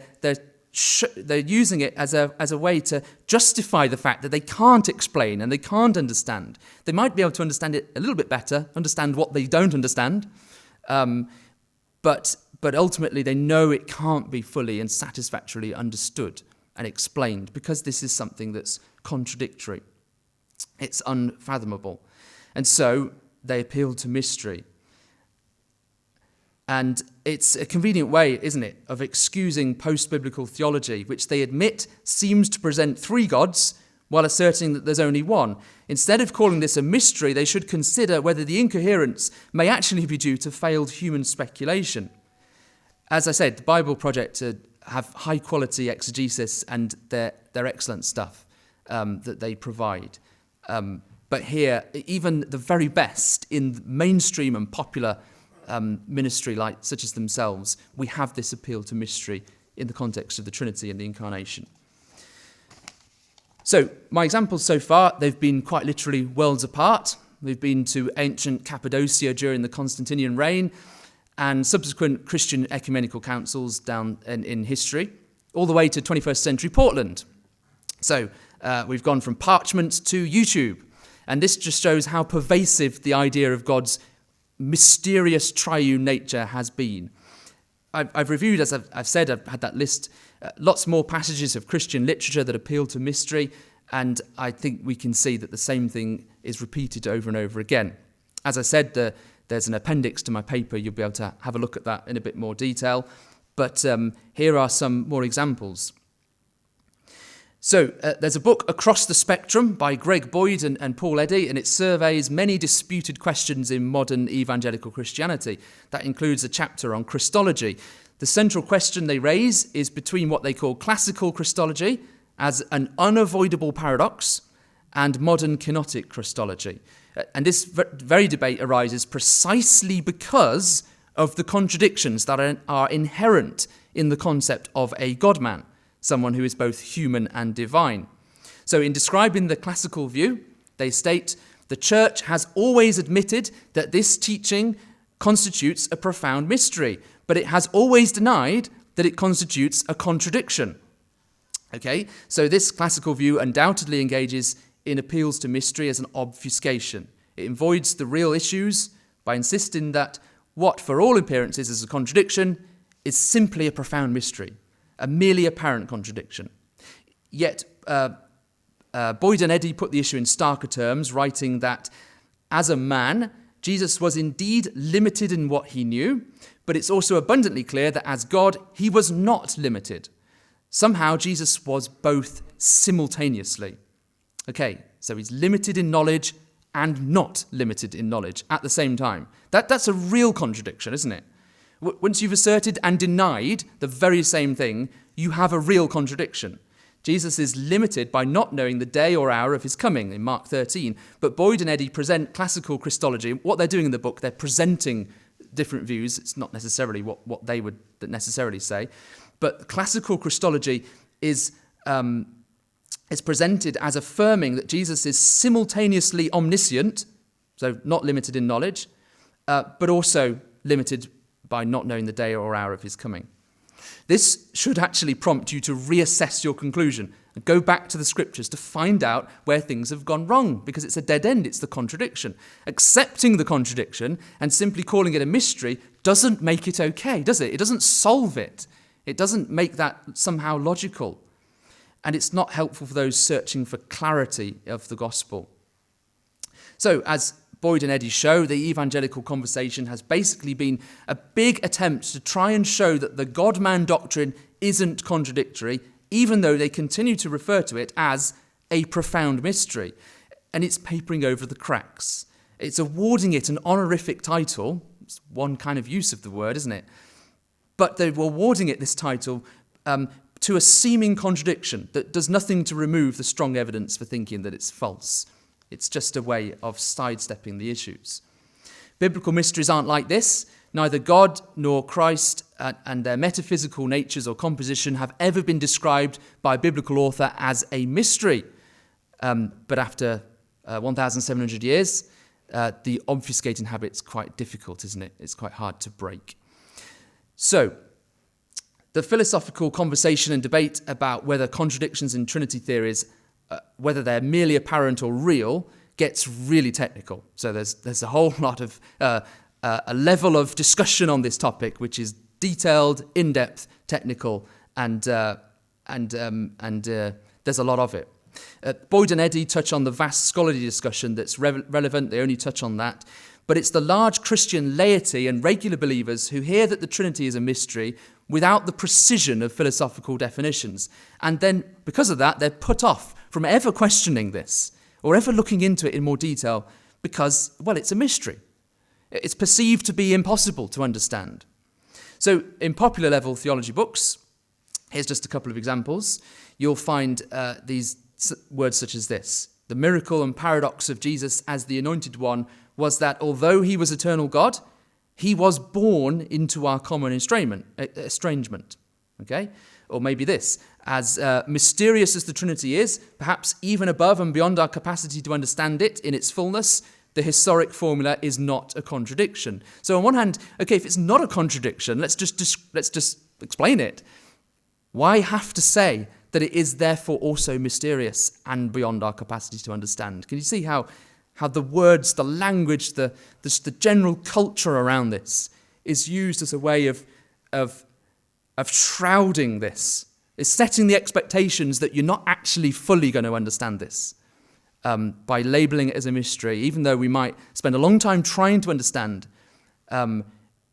[SPEAKER 2] using it as a way to justify the fact that they can't explain and they can't understand. They might be able to understand it a little bit better, understand what they don't understand, but ultimately they know it can't be fully and satisfactorily understood and explained because this is something that's contradictory. It's unfathomable. And so they appeal to mystery. And it's a convenient way, isn't it, of excusing post-biblical theology, which they admit seems to present three gods while asserting that there's only one. Instead of calling this a mystery, they should consider whether the incoherence may actually be due to failed human speculation. As I said, the Bible Project have high-quality exegesis, and they're excellent stuff that they provide. But here, even the very best in mainstream and popular ministry, such as themselves, we have this appeal to mystery in the context of the Trinity and the Incarnation. So, my examples so far, they've been quite literally worlds apart. We've been to ancient Cappadocia during the Constantinian reign and subsequent Christian ecumenical councils down in history, all the way to 21st century Portland. So, we've gone from parchment to YouTube, and this just shows how pervasive the idea of God's mysterious triune nature has been. I've reviewed, as I've said, I've had that list, lots more passages of Christian literature that appeal to mystery, and I think we can see that the same thing is repeated over and over again. As I said, there's an appendix to my paper. You'll be able to have a look at that in a bit more detail, but here are some more examples. So there's a book, Across the Spectrum, by Greg Boyd and Paul Eddy, and it surveys many disputed questions in modern evangelical Christianity. That includes a chapter on Christology. The central question they raise is between what they call classical Christology as an unavoidable paradox and modern kenotic Christology. And this very debate arises precisely because of the contradictions that are inherent in the concept of a God-man, someone who is both human and divine. So in describing the classical view, they state, the Church has always admitted that this teaching constitutes a profound mystery, but it has always denied that it constitutes a contradiction. Okay, so this classical view undoubtedly engages in appeals to mystery as an obfuscation. It avoids the real issues by insisting that what for all appearances is a contradiction is simply a profound mystery, a merely apparent contradiction. Yet, Boyd and Eddy put the issue in starker terms, writing that as a man, Jesus was indeed limited in what he knew, but it's also abundantly clear that as God, he was not limited. Somehow, Jesus was both simultaneously. Okay, so he's limited in knowledge and not limited in knowledge at the same time. That's a real contradiction, isn't it? Once you've asserted and denied the very same thing, you have a real contradiction. Jesus is limited by not knowing the day or hour of his coming in Mark 13. But Boyd and Eddy present classical Christology. What they're doing in the book, they're presenting different views. It's not necessarily what they would necessarily say. But classical Christology is presented as affirming that Jesus is simultaneously omniscient, so not limited in knowledge, but also limited by not knowing the day or hour of his coming. This should actually prompt you to reassess your conclusion and go back to the scriptures to find out where things have gone wrong, because it's a dead end, it's the contradiction. Accepting the contradiction and simply calling it a mystery doesn't make it okay, does it? It doesn't solve it. It doesn't make that somehow logical. And it's not helpful for those searching for clarity of the gospel. So, as Boyd and Eddy show, the evangelical conversation has basically been a big attempt to try and show that the God-man doctrine isn't contradictory, even though they continue to refer to it as a profound mystery. And it's papering over the cracks. It's awarding it an honorific title. It's one kind of use of the word, isn't it? But they're awarding it this title to a seeming contradiction that does nothing to remove the strong evidence for thinking that it's false. It's just a way of sidestepping the issues. Biblical mysteries aren't like this. Neither God nor Christ and their metaphysical natures or composition have ever been described by a biblical author as a mystery. But after 1,700 years, the obfuscating habit's quite difficult, isn't it? It's quite hard to break. So, the philosophical conversation and debate about whether contradictions in Trinity theories, whether they're merely apparent or real, gets really technical. So there's a whole lot of a level of discussion on this topic, which is detailed, in-depth, technical, and there's a lot of it. Boyd and Eddy touch on the vast scholarly discussion that's relevant. They only touch on that. But it's the large Christian laity and regular believers who hear that the Trinity is a mystery without the precision of philosophical definitions. And then, because of that, they're put off from ever questioning this or ever looking into it in more detail because, well, it's a mystery. It's perceived to be impossible to understand. So, in popular level theology books, here's just a couple of examples. You'll find these words such as this. The miracle and paradox of Jesus as the Anointed One was that although he was eternal God, he was born into our common estrangement. Okay? Or maybe this. As mysterious as the Trinity is, perhaps even above and beyond our capacity to understand it in its fullness, the historic formula is not a contradiction. So on one hand, okay, if it's not a contradiction, let's just explain it. Why have to say that it is therefore also mysterious and beyond our capacity to understand? Can you see how the words, the language, the general culture around this is used as a way of shrouding this? It's setting the expectations that you're not actually fully going to understand this by labelling it as a mystery. Even though we might spend a long time trying to understand,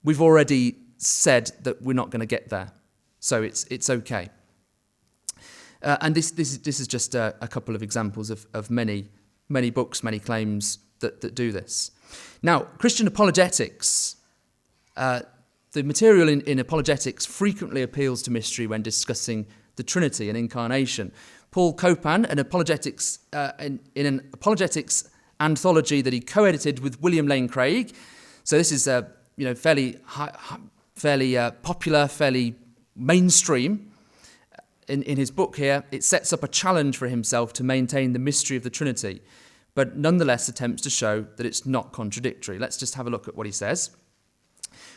[SPEAKER 2] we've already said that we're not going to get there. So it's okay. And this is just a couple of examples of many books, many claims that do this. Now, Christian apologetics, the material in apologetics frequently appeals to mystery when discussing the Trinity and incarnation. Paul Copan, in an apologetics anthology that he co-edited with William Lane Craig. So this is fairly popular, fairly mainstream. In his book here, it sets up a challenge for himself to maintain the mystery of the Trinity, but nonetheless attempts to show that it's not contradictory. Let's just have a look at what he says.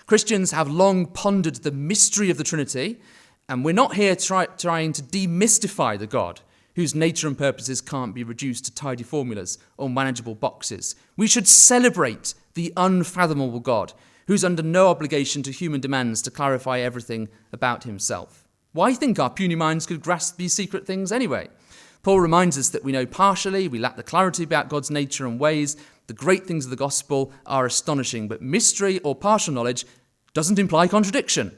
[SPEAKER 2] Christians have long pondered the mystery of the Trinity, and we're not here trying to demystify the God whose nature and purposes can't be reduced to tidy formulas or manageable boxes. We should celebrate the unfathomable God who's under no obligation to human demands to clarify everything about himself. Why think our puny minds could grasp these secret things anyway? Paul reminds us that we know partially, we lack the clarity about God's nature and ways. The great things of the gospel are astonishing, but mystery or partial knowledge doesn't imply contradiction.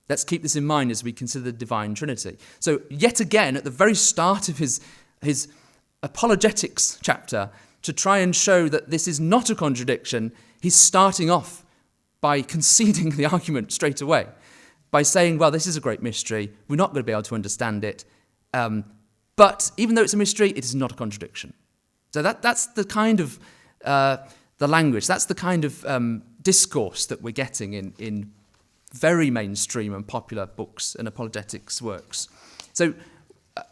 [SPEAKER 2] Let's keep this in mind as we consider the divine Trinity. So yet again, at the very start of his apologetics chapter, to try and show that this is not a contradiction, he's starting off by conceding the argument straight away, by saying, well, this is a great mystery, we're not going to be able to understand it, but even though it's a mystery, it is not a contradiction. So that's the kind of the language, that's the kind of discourse that we're getting in very mainstream and popular books and apologetics works. So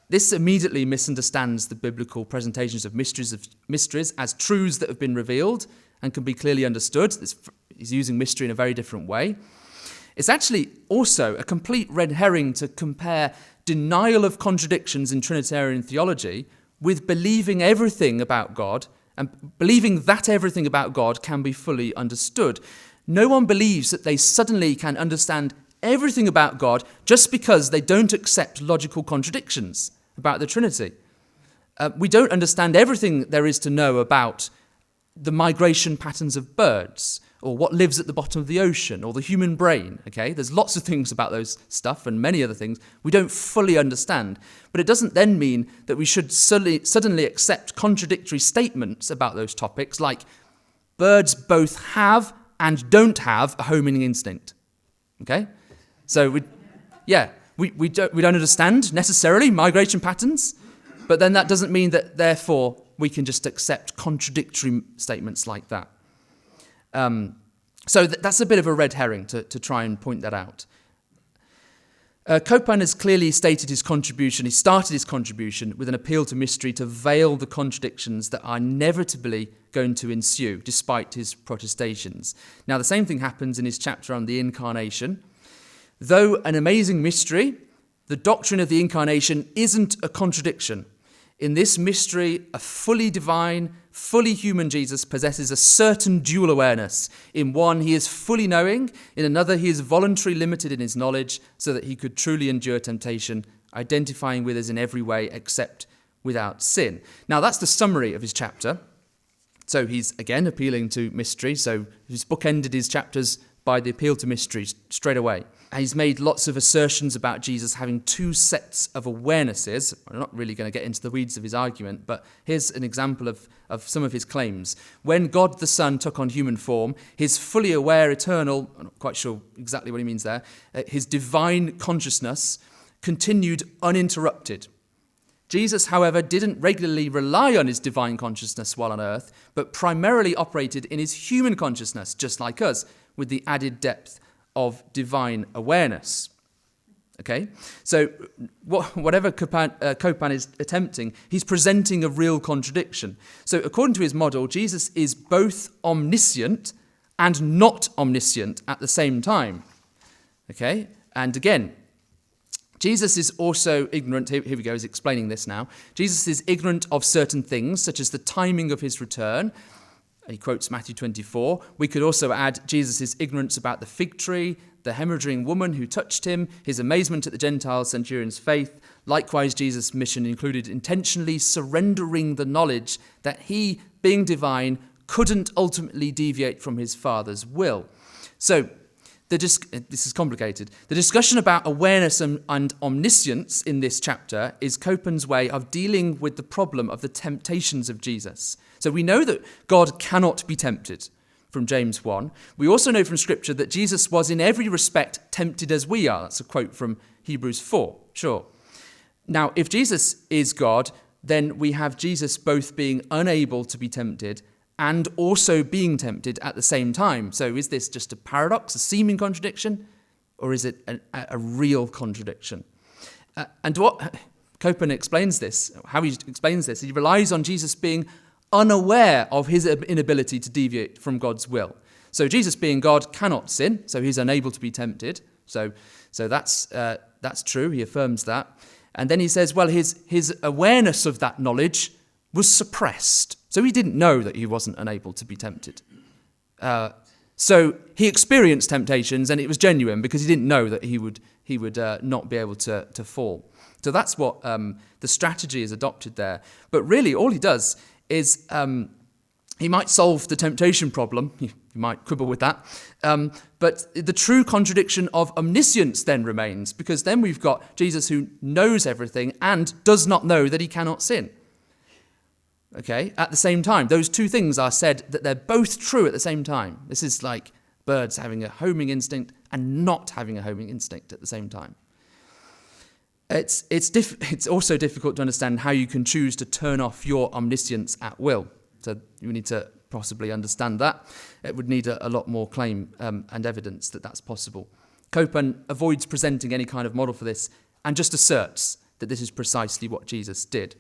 [SPEAKER 2] this immediately misunderstands the biblical presentations of mysteries as truths that have been revealed and can be clearly understood. He's using mystery in a very different way. It's actually also a complete red herring to compare denial of contradictions in Trinitarian theology with believing everything about God and believing that everything about God can be fully understood. No one believes that they suddenly can understand everything about God just because they don't accept logical contradictions about the Trinity. We don't understand everything there is to know about the migration patterns of birds, or what lives at the bottom of the ocean, or the human brain, okay? There's lots of things about those stuff and many other things we don't fully understand. But it doesn't then mean that we should suddenly accept contradictory statements about those topics, like birds both have and don't have a homing instinct, okay? So we don't understand necessarily migration patterns, but then that doesn't mean that therefore we can just accept contradictory statements like that. So that's a bit of a red herring to try and point that out. Copan has clearly stated his contribution. He started his contribution with an appeal to mystery to veil the contradictions that are inevitably going to ensue, despite his protestations. Now, the same thing happens in his chapter on the Incarnation. Though an amazing mystery, the doctrine of the Incarnation isn't a contradiction. In this mystery, a fully divine, fully human Jesus possesses a certain dual awareness. In one, he is fully knowing. In another, he is voluntarily limited in his knowledge so that he could truly endure temptation, identifying with us in every way except without sin. Now, that's the summary of his chapter. So he's, again, appealing to mystery. So he's bookended his chapters by the appeal to mystery straight away. And he's made lots of assertions about Jesus having two sets of awarenesses. I'm not really going to get into the weeds of his argument, but here's an example of some of his claims. When God the Son took on human form, his fully aware, eternal, I'm not quite sure exactly what he means there, his divine consciousness continued uninterrupted. Jesus, however, didn't regularly rely on his divine consciousness while on earth, but primarily operated in his human consciousness, just like us, with the added depth of divine awareness. Okay? So whatever Copan is attempting, he's presenting a real contradiction. So according to his model, Jesus is both omniscient and not omniscient at the same time. Okay? And again, Jesus is also ignorant. Here we go, he's explaining this now. Jesus is ignorant of certain things, such as the timing of his return. He quotes Matthew 24. We could also add Jesus' ignorance about the fig tree, the hemorrhaging woman who touched him, his amazement at the Gentile centurion's faith. Likewise, Jesus' mission included intentionally surrendering the knowledge that he, being divine, couldn't ultimately deviate from his Father's will. So, this is complicated. The discussion about awareness and omniscience in this chapter is Copan's way of dealing with the problem of the temptations of Jesus. So we know that God cannot be tempted from James 1. We also know from Scripture that Jesus was in every respect tempted as we are. That's a quote from Hebrews 4. Sure. Now, if Jesus is God, then we have Jesus both being unable to be tempted and also being tempted at the same time. So is this just a paradox, a seeming contradiction, or is it a real contradiction? And what Copan explains this, how he explains this, he relies on Jesus being unaware of his inability to deviate from God's will. So Jesus being God cannot sin, so he's unable to be tempted. So that's true, he affirms that. And then he says, well, his awareness of that knowledge was suppressed. So he didn't know that he wasn't unable to be tempted. So he experienced temptations, and it was genuine because he didn't know that he would not be able to fall. So that's what the strategy is adopted there. But really, all he does is he might solve the temptation problem. You might quibble with that. But the true contradiction of omniscience then remains, because then we've got Jesus who knows everything and does not know that he cannot sin. Okay, at the same time, those two things are said that they're both true at the same time. This is like birds having a homing instinct and not having a homing instinct at the same time. It's also difficult to understand how you can choose to turn off your omniscience at will. So you need to possibly understand that. It would need a lot more claim and evidence that that's possible. Copan avoids presenting any kind of model for this and just asserts that this is precisely what Jesus did.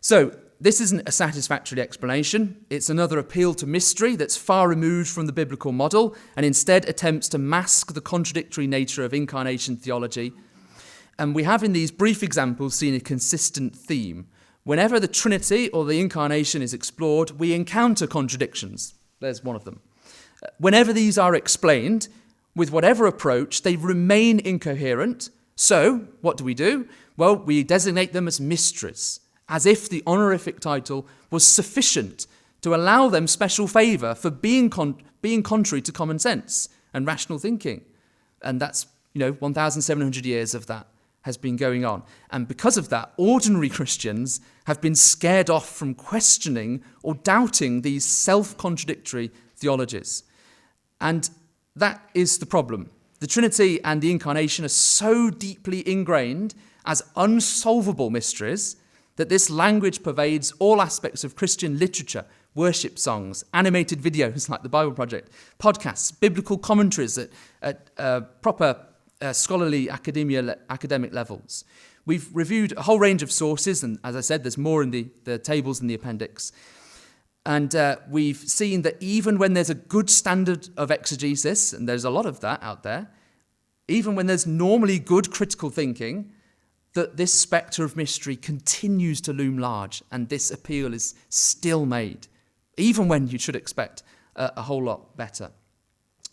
[SPEAKER 2] So this isn't a satisfactory explanation. It's another appeal to mystery that's far removed from the biblical model and instead attempts to mask the contradictory nature of incarnation theology. And we have in these brief examples seen a consistent theme. Whenever the Trinity or the Incarnation is explored, we encounter contradictions. There's one of them. Whenever these are explained, with whatever approach, they remain incoherent. So, what do? Well, we designate them as mysteries, as if the honorific title was sufficient to allow them special favour for being contrary to common sense and rational thinking. And that's, 1,700 years of that has been going on. And because of that, ordinary Christians have been scared off from questioning or doubting these self-contradictory theologies. And that is the problem. The Trinity and the Incarnation are so deeply ingrained as unsolvable mysteries that this language pervades all aspects of Christian literature, worship songs, animated videos like the Bible Project, podcasts, biblical commentaries at proper scholarly academic levels. We've reviewed a whole range of sources, and as I said, there's more in the tables in the appendix. And we've seen that even when there's a good standard of exegesis, and there's a lot of that out there, even when there's normally good critical thinking, that this spectre of mystery continues to loom large, and this appeal is still made, even when you should expect a whole lot better.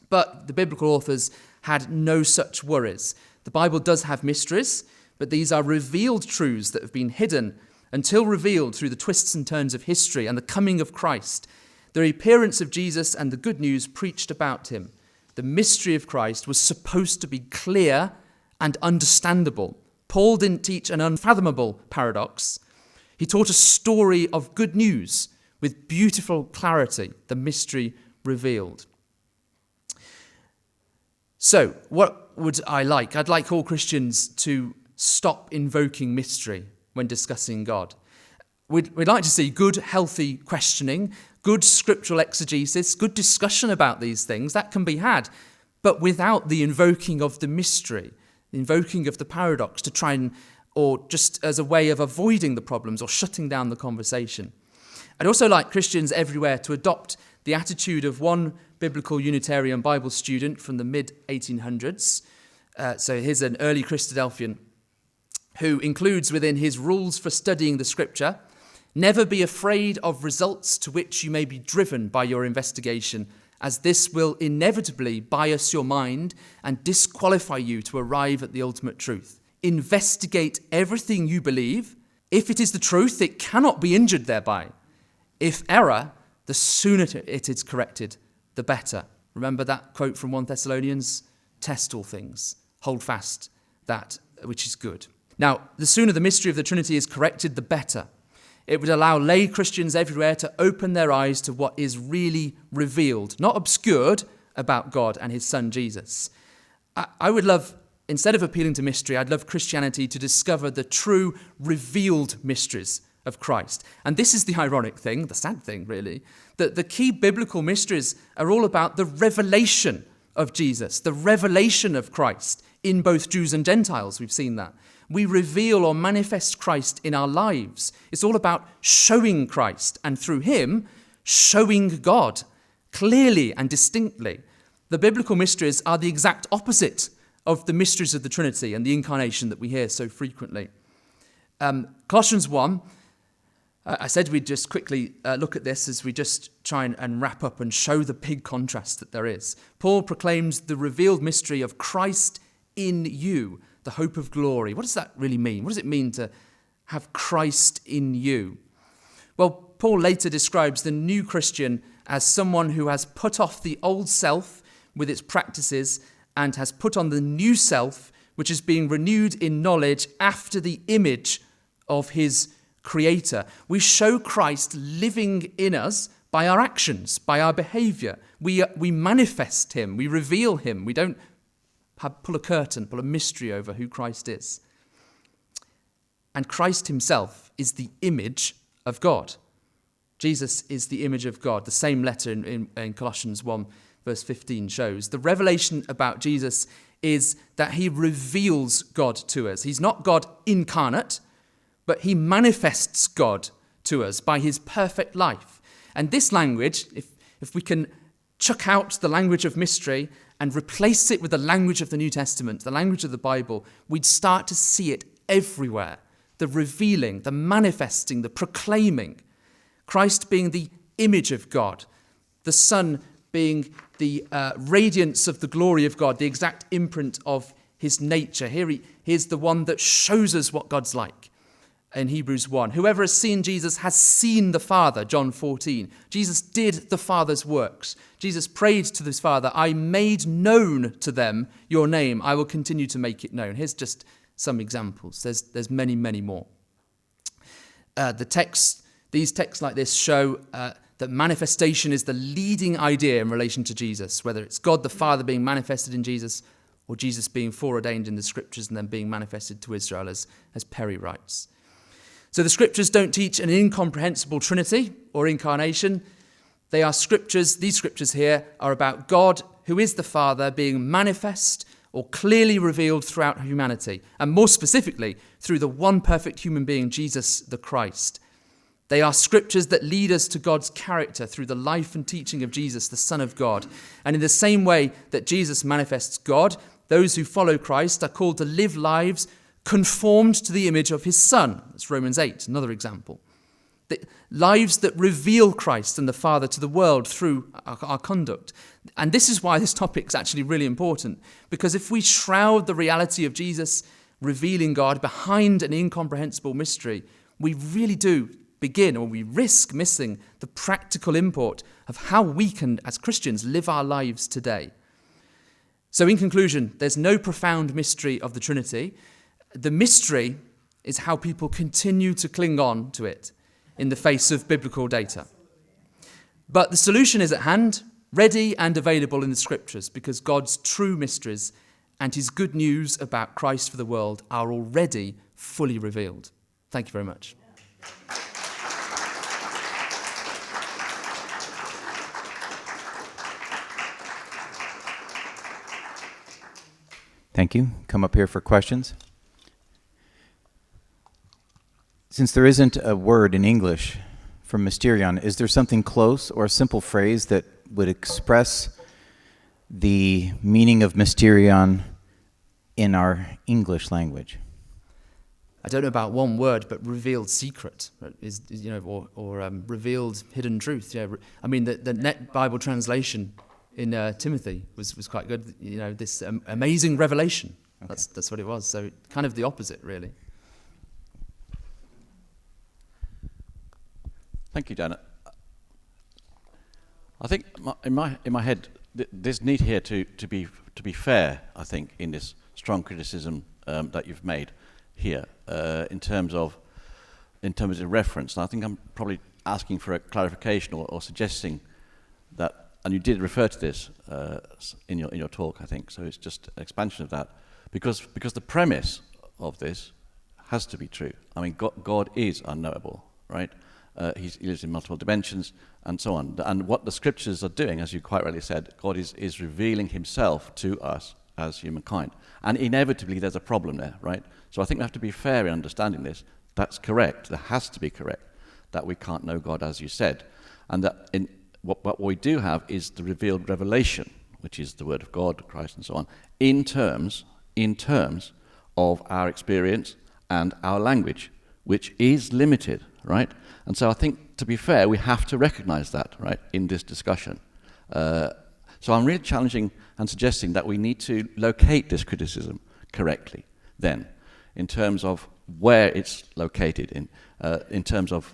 [SPEAKER 2] But the biblical authors had no such worries. The Bible does have mysteries, but these are revealed truths that have been hidden until revealed through the twists and turns of history and the coming of Christ, the appearance of Jesus and the good news preached about him. The mystery of Christ was supposed to be clear and understandable. Paul didn't teach an unfathomable paradox. He taught a story of good news with beautiful clarity, the mystery revealed. So, what would I like? I'd like all Christians to stop invoking mystery when discussing God. We'd like to see good, healthy questioning, good scriptural exegesis, good discussion about these things. That can be had, but without the invoking of the mystery, the invoking of the paradox to try and, or just as a way of avoiding the problems or shutting down the conversation. I'd also like Christians everywhere to adopt the attitude of one biblical Unitarian Bible student from the mid-1800s. So here's an early Christadelphian who includes within his rules for studying the scripture, never be afraid of results to which you may be driven by your investigation, as this will inevitably bias your mind and disqualify you to arrive at the ultimate truth. Investigate everything you believe. If it is the truth, it cannot be injured thereby. If error, the sooner it is corrected, the better. Remember that quote from 1 Thessalonians? Test all things. Hold fast that which is good. Now, the sooner the mystery of the Trinity is corrected, the better. It would allow lay Christians everywhere to open their eyes to what is really revealed, not obscured, about God and his son Jesus. I would love, instead of appealing to mystery, I'd love Christianity to discover the true revealed mysteries of Christ. And this is the ironic thing, the sad thing really, that the key biblical mysteries are all about the revelation of Jesus, the revelation of Christ in both Jews and Gentiles. We've seen that. We reveal or manifest Christ in our lives. It's all about showing Christ and through him, showing God clearly and distinctly. The biblical mysteries are the exact opposite of the mysteries of the Trinity and the incarnation that we hear so frequently. Colossians 1, I said we'd just quickly look at this as we just try and wrap up and show the big contrast that there is. Paul proclaims the revealed mystery of Christ in you, the hope of glory. What does that really mean? What does it mean to have Christ in you? Well, Paul later describes the new Christian as someone who has put off the old self with its practices and has put on the new self, which is being renewed in knowledge after the image of his Creator. We show Christ living in us by our actions, by our behavior. We manifest him, we reveal him. We don't pull a curtain, pull a mystery over who Christ is. And Christ himself is the image of God. Jesus is the image of God. The same letter in Colossians 1 verse 15 shows. The revelation about Jesus is that he reveals God to us. He's not God incarnate, but he manifests God to us by his perfect life. And this language, if we can chuck out the language of mystery and replace it with the language of the New Testament, the language of the Bible, we'd start to see it everywhere. The revealing, the manifesting, the proclaiming. Christ being the image of God. The Son being the radiance of the glory of God, the exact imprint of his nature. Here's the one that shows us what God's like. In Hebrews 1, whoever has seen Jesus has seen the Father, John 14. Jesus did the Father's works. Jesus prayed to his Father, I made known to them your name. I will continue to make it known. Here's just some examples. There's many, many more. These texts like this show that manifestation is the leading idea in relation to Jesus, whether it's God the Father being manifested in Jesus or Jesus being foreordained in the scriptures and then being manifested to Israel, as Perry writes. So the scriptures don't teach an incomprehensible Trinity or incarnation. These scriptures here are about God, who is the Father, being manifest or clearly revealed throughout humanity, and more specifically, through the one perfect human being, Jesus the Christ. They are scriptures that lead us to God's character through the life and teaching of Jesus, the Son of God. And in the same way that Jesus manifests God, those who follow Christ are called to live lives conformed to the image of his Son. That's Romans 8, another example. The lives that reveal Christ and the Father to the world through our conduct. And this is why this topic is actually really important, because if we shroud the reality of Jesus revealing God behind an incomprehensible mystery, we really do begin, or we risk missing, the practical import of how we can, as Christians, live our lives today. So in conclusion, there's no profound mystery of the Trinity. The mystery is how people continue to cling on to it in the face of biblical data. But the solution is at hand, ready and available in the Scriptures, because God's true mysteries and his good news about Christ for the world are already fully revealed. Thank you very much.
[SPEAKER 3] Thank you. Come up here for questions. Since there isn't a word in English for mysterion, is there something close or a simple phrase that would express the meaning of mysterion in our English language?
[SPEAKER 2] I don't know about one word, but revealed secret is or revealed hidden truth. Yeah, I mean the Net Bible translation in Timothy was quite good. This amazing revelation. Okay. That's what it was. So kind of the opposite, really.
[SPEAKER 4] Thank you, Dan. I think in my head, there's need here to be fair. I think in this strong criticism that you've made here in terms of reference. And I think I'm probably asking for a clarification or suggesting that. And you did refer to this in your talk, I think. So it's just an expansion of that, because the premise of this has to be true. I mean, God is unknowable, right? He lives in multiple dimensions, and so on. And what the Scriptures are doing, as you quite rightly said, God is revealing Himself to us as humankind, and inevitably there's a problem there, right? So I think we have to be fair in understanding this. That's correct. That has to be correct. That we can't know God, as you said, and that what we do have is the revealed revelation, which is the Word of God, Christ, and so on, in terms of our experience and our language, which is limited, right? And so I think, to be fair, we have to recognize that, right, in this discussion. So I'm really challenging and suggesting that we need to locate this criticism correctly, then, in terms of where it's located, in terms of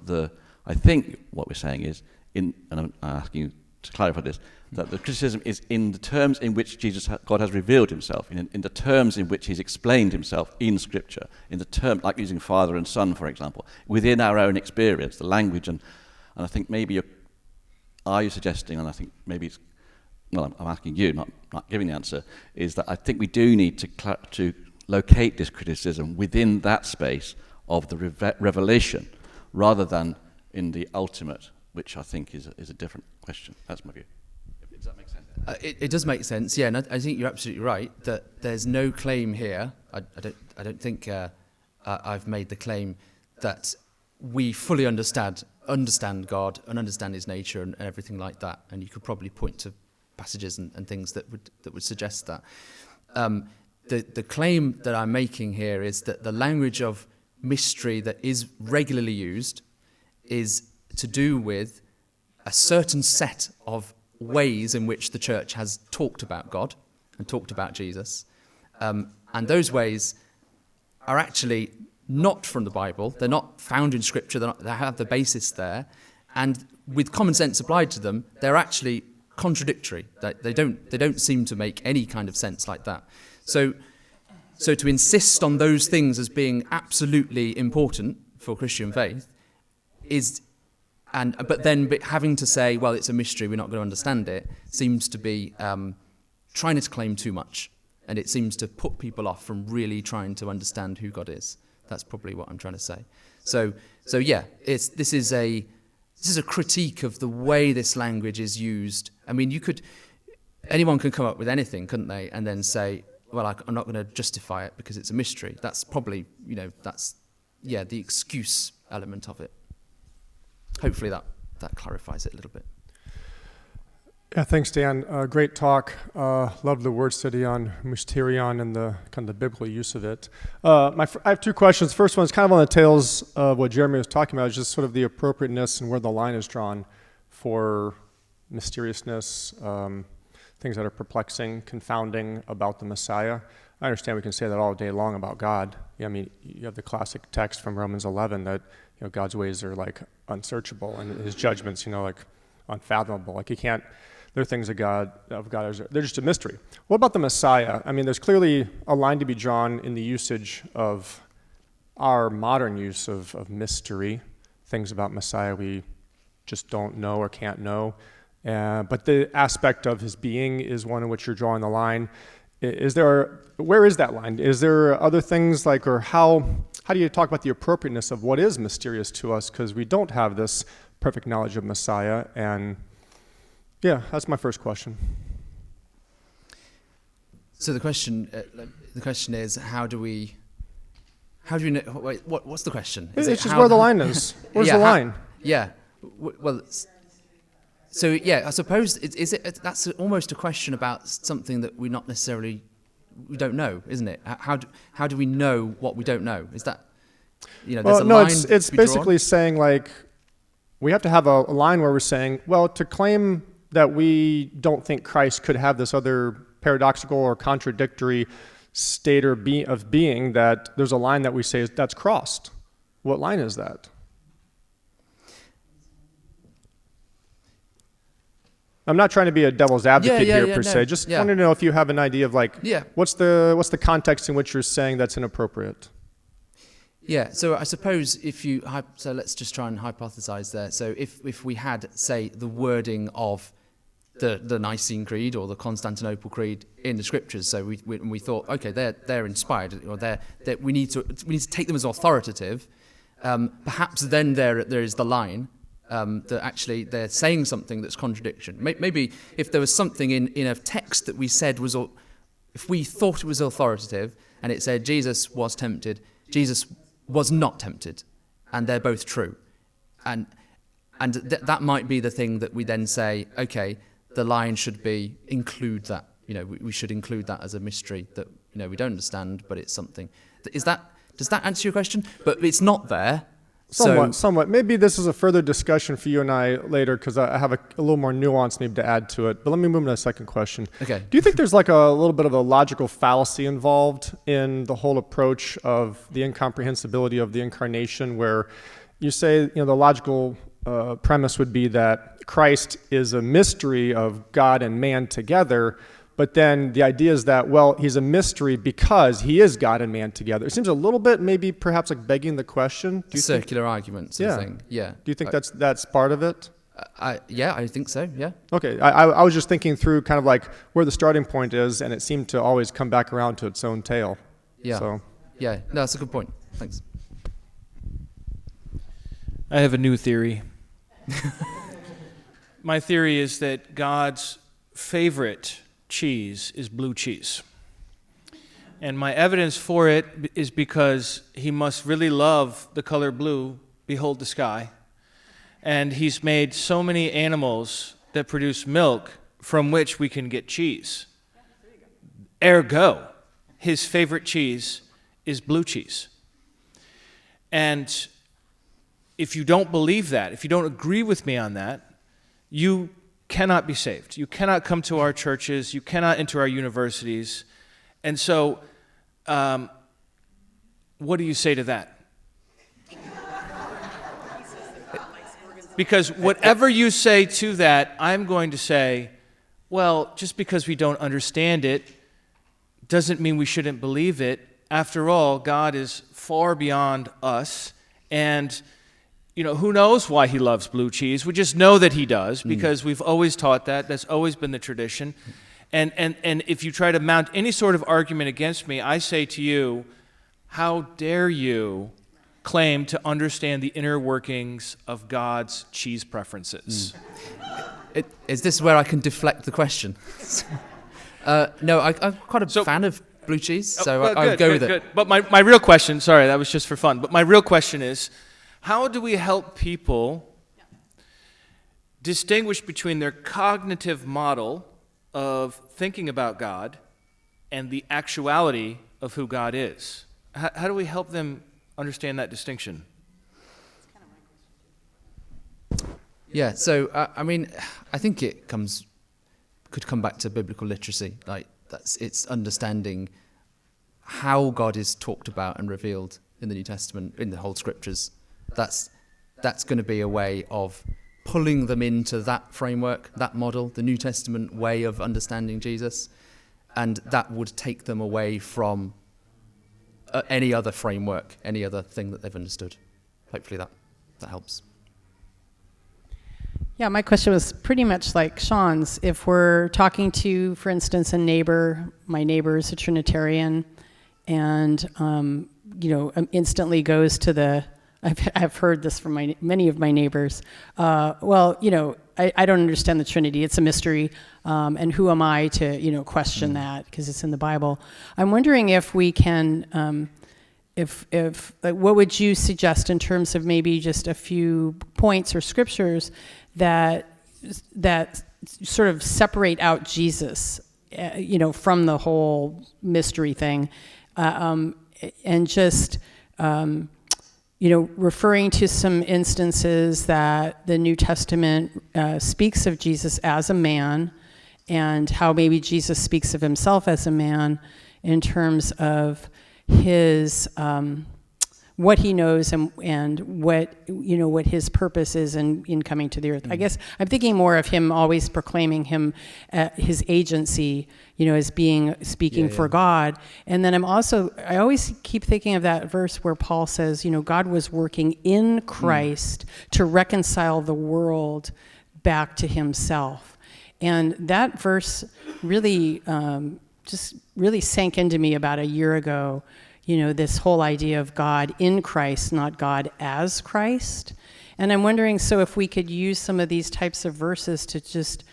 [SPEAKER 4] I think what we're saying is, and I'm asking you to clarify this, that the criticism is in the terms in which God has revealed himself, in the terms in which he's explained himself in Scripture, in the term, like using Father and Son, for example, within our own experience, the language, and I think maybe are you suggesting, and I think maybe it's, well, I'm asking you, not giving the answer, is that I think we do need to locate this criticism within that space of the revelation, rather than in the ultimate, which I think is a different question. That's my view. Does that make sense?
[SPEAKER 2] It does make sense, yeah, and I think you're absolutely right that there's no claim here. I don't think I've made the claim that we fully understand God and understand His nature and everything like that. And you could probably point to passages and things that would suggest that. The claim that I'm making here is that the language of mystery that is regularly used is to do with a certain set of ways in which the church has talked about God and talked about Jesus. And those ways are actually not from the Bible. They're not found in Scripture. They have the basis there. And with common sense applied to them, they're actually contradictory. They don't seem to make any kind of sense like that. So to insist on those things as being absolutely important for Christian faith but then having to say, well, it's a mystery, we're not going to understand it, seems to be trying to claim too much. And it seems to put people off from really trying to understand who God is. That's probably what I'm trying to say. So yeah, this is a critique of the way this language is used. I mean, anyone can come up with anything, couldn't they? And then say, I'm not going to justify it because it's a mystery. That's probably, the excuse element of it. Hopefully that clarifies it a little bit.
[SPEAKER 5] Yeah, thanks, Dan. Great talk. Love the word study on mysterion and the kind of the biblical use of it. I have two questions. First one is kind of on the tails of what Jeremy was talking about, is just sort of the appropriateness and where the line is drawn for mysteriousness, things that are perplexing, confounding about the Messiah. I understand we can say that all day long about God. I mean, you have the classic text from Romans 11 that God's ways are like unsearchable and his judgments, like unfathomable. Like he can't. There are things of God, they're just a mystery. What about the Messiah? I mean, there's clearly a line to be drawn in the usage of our modern use of mystery, things about Messiah we just don't know or can't know. But the aspect of his being is one in which you're drawing the line. Where is that line? Is there other things like, or how do you talk about the appropriateness of what is mysterious to us? Because we don't have this perfect knowledge of Messiah. And yeah, that's my first question.
[SPEAKER 2] So the question is, how do we know? Wait, what's the question?
[SPEAKER 5] It's just where the line is. Where's the line?
[SPEAKER 2] I suppose that's almost a question about something that we don't know, isn't it? How do we know what we don't know? Is that there's a line?
[SPEAKER 5] It's basically saying like we have to have a line where we're saying, well, to claim that we don't think Christ could have this other paradoxical or contradictory state of being, that there's a line that we say that's crossed. What line is that? I'm not trying to be a devil's advocate per se. Just wanted to know if you have an idea of what's the context in which you're saying that's inappropriate.
[SPEAKER 2] Yeah, so I suppose so let's just try and hypothesize there. So if we had, say, the wording of the Nicene Creed or the Constantinople Creed in the Scriptures, so we thought, okay, they're inspired, or we need to take them as authoritative. Perhaps then there is the line that actually they're saying something that's contradiction. Maybe if there was something in a text that we said was, if we thought it was authoritative and it said Jesus was tempted, Jesus was not tempted, and they're both true, and that might be the thing that we then say, okay, the line should include that. We should include that as a mystery that we don't understand, but it's something. Does that answer your question? But it's not there.
[SPEAKER 5] Somewhat. Maybe this is a further discussion for you and I later, because I have a little more nuance maybe to add to it. But let me move to the second question.
[SPEAKER 2] Okay.
[SPEAKER 5] Do you think there's like a little bit of a logical fallacy involved in the whole approach of the incomprehensibility of the incarnation, where you say, the logical premise would be that Christ is a mystery of God and man together, but then the idea is that, well, he's a mystery because he is God and man together. It seems a little bit, maybe perhaps like begging the question.
[SPEAKER 2] Circular argument sort of thing. Yeah.
[SPEAKER 5] Do you think that's part of it?
[SPEAKER 2] I think so, yeah.
[SPEAKER 5] Okay, I was just thinking through kind of like where the starting point is, and it seemed to always come back around to its own tail.
[SPEAKER 2] Yeah.
[SPEAKER 5] So.
[SPEAKER 2] Yeah, no, that's a good point. Thanks.
[SPEAKER 6] I have a new theory. My theory is that God's favorite cheese is blue cheese. And my evidence for it is because he must really love the color blue, behold the sky. And he's made so many animals that produce milk from which we can get cheese. Ergo, his favorite cheese is blue cheese. And if you don't believe that, if you don't agree with me on that, you cannot be saved. You cannot come to our churches. You cannot enter our universities. And so, what do you say to that? Because whatever you say to that, I'm going to say, well, just because we don't understand it doesn't mean we shouldn't believe it. After all, God is far beyond us, and who knows why he loves blue cheese? We just know that he does because we've always taught that. That's always been the tradition. And if you try to mount any sort of argument against me, I say to you, how dare you claim to understand the inner workings of God's cheese preferences?
[SPEAKER 2] Is this where I can deflect the question? No, I'm quite a fan of blue cheese,
[SPEAKER 6] Oh,
[SPEAKER 2] so
[SPEAKER 6] well,
[SPEAKER 2] I would go with it.
[SPEAKER 6] Good. But my real question, sorry, that was just for fun, but my real question is, how do we help people distinguish between their cognitive model of thinking about God and the actuality of who God is? How do we help them understand that distinction?
[SPEAKER 2] Yeah, so I think it could come back to biblical literacy. Like it's understanding how God is talked about and revealed in the New Testament, in the whole Scriptures. That's going to be a way of pulling them into that framework, that model, the New Testament way of understanding Jesus, and that would take them away from any other framework, any other thing that they've understood. Hopefully that helps.
[SPEAKER 7] Yeah, my question was pretty much like Sean's. If we're talking to, for instance, my neighbor is a Trinitarian, and instantly goes to I've heard this from many of my neighbors. I don't understand the Trinity. It's a mystery, and who am I to question that because it's in the Bible? I'm wondering if we can. What would you suggest in terms of maybe just a few points or scriptures that sort of separate out Jesus, from the whole mystery thing, and just referring to some instances that the New Testament speaks of Jesus as a man, and how maybe Jesus speaks of himself as a man in terms of his what he knows and what his purpose is in coming to the earth. I guess I'm thinking more of him always proclaiming his agency, as being speaking for God. And then I always keep thinking of that verse where Paul says, God was working in Christ to reconcile the world back to himself. And that verse really just really sank into me about a year ago. This whole idea of God in Christ, not God as Christ. And I'm wondering, so if we could use some of these types of verses to just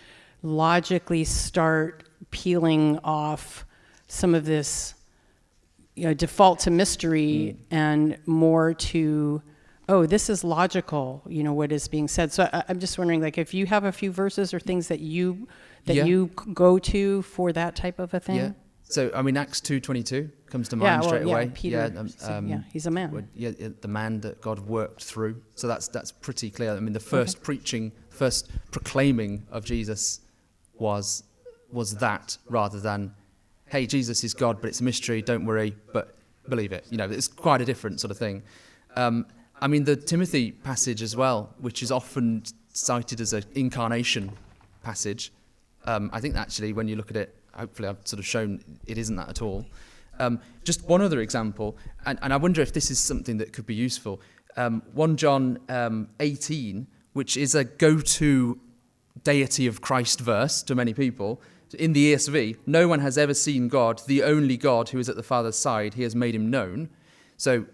[SPEAKER 7] logically start peeling off some of this default to mystery and more to, this is logical, what is being said. So I'm just wondering, like, if you have a few verses or things that you go to for that type of a thing.
[SPEAKER 2] Yeah. So, Acts 2:22 comes to mind straight away.
[SPEAKER 7] Peter, he's a man.
[SPEAKER 2] The man that God worked through. So that's pretty clear. The first proclaiming of Jesus was that, rather than, hey, Jesus is God, but it's a mystery, don't worry, but believe it. It's quite a different sort of thing. The Timothy passage as well, which is often cited as an incarnation passage. I think actually when you look at it, hopefully I've sort of shown it isn't that at all. Just one other example, and I wonder if this is something that could be useful. 1 John 18, which is a go-to deity of Christ verse to many people. In the ESV, no one has ever seen God, the only God who is at the Father's side, he has made him known. So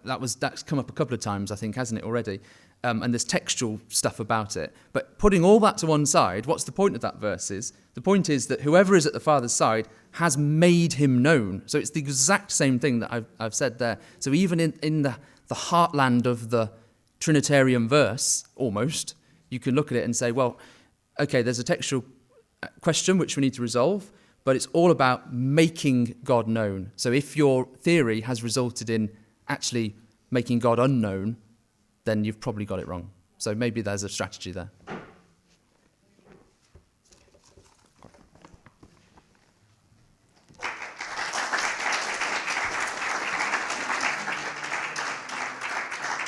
[SPEAKER 2] that's come up a couple of times, I think, hasn't it already? And there's textual stuff about it. But putting all that to one side, what's the point of that verse is? The point is that whoever is at the Father's side has made him known. So it's the exact same thing that I've said there. So even in the heartland of the Trinitarian verse, almost, you can look at it and say, well, okay, there's a textual question which we need to resolve, but it's all about making God known. So if your theory has resulted in actually making God unknown, then you've probably got it wrong. So maybe there's a strategy there.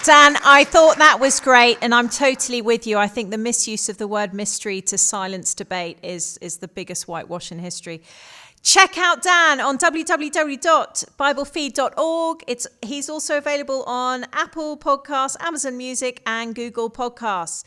[SPEAKER 1] Dan, I thought that was great, and I'm totally with you. I think the misuse of the word mystery to silence debate is the biggest whitewash in history. Check out Dan on www.biblefeed.org. He's also available on Apple Podcasts, Amazon Music, and Google Podcasts.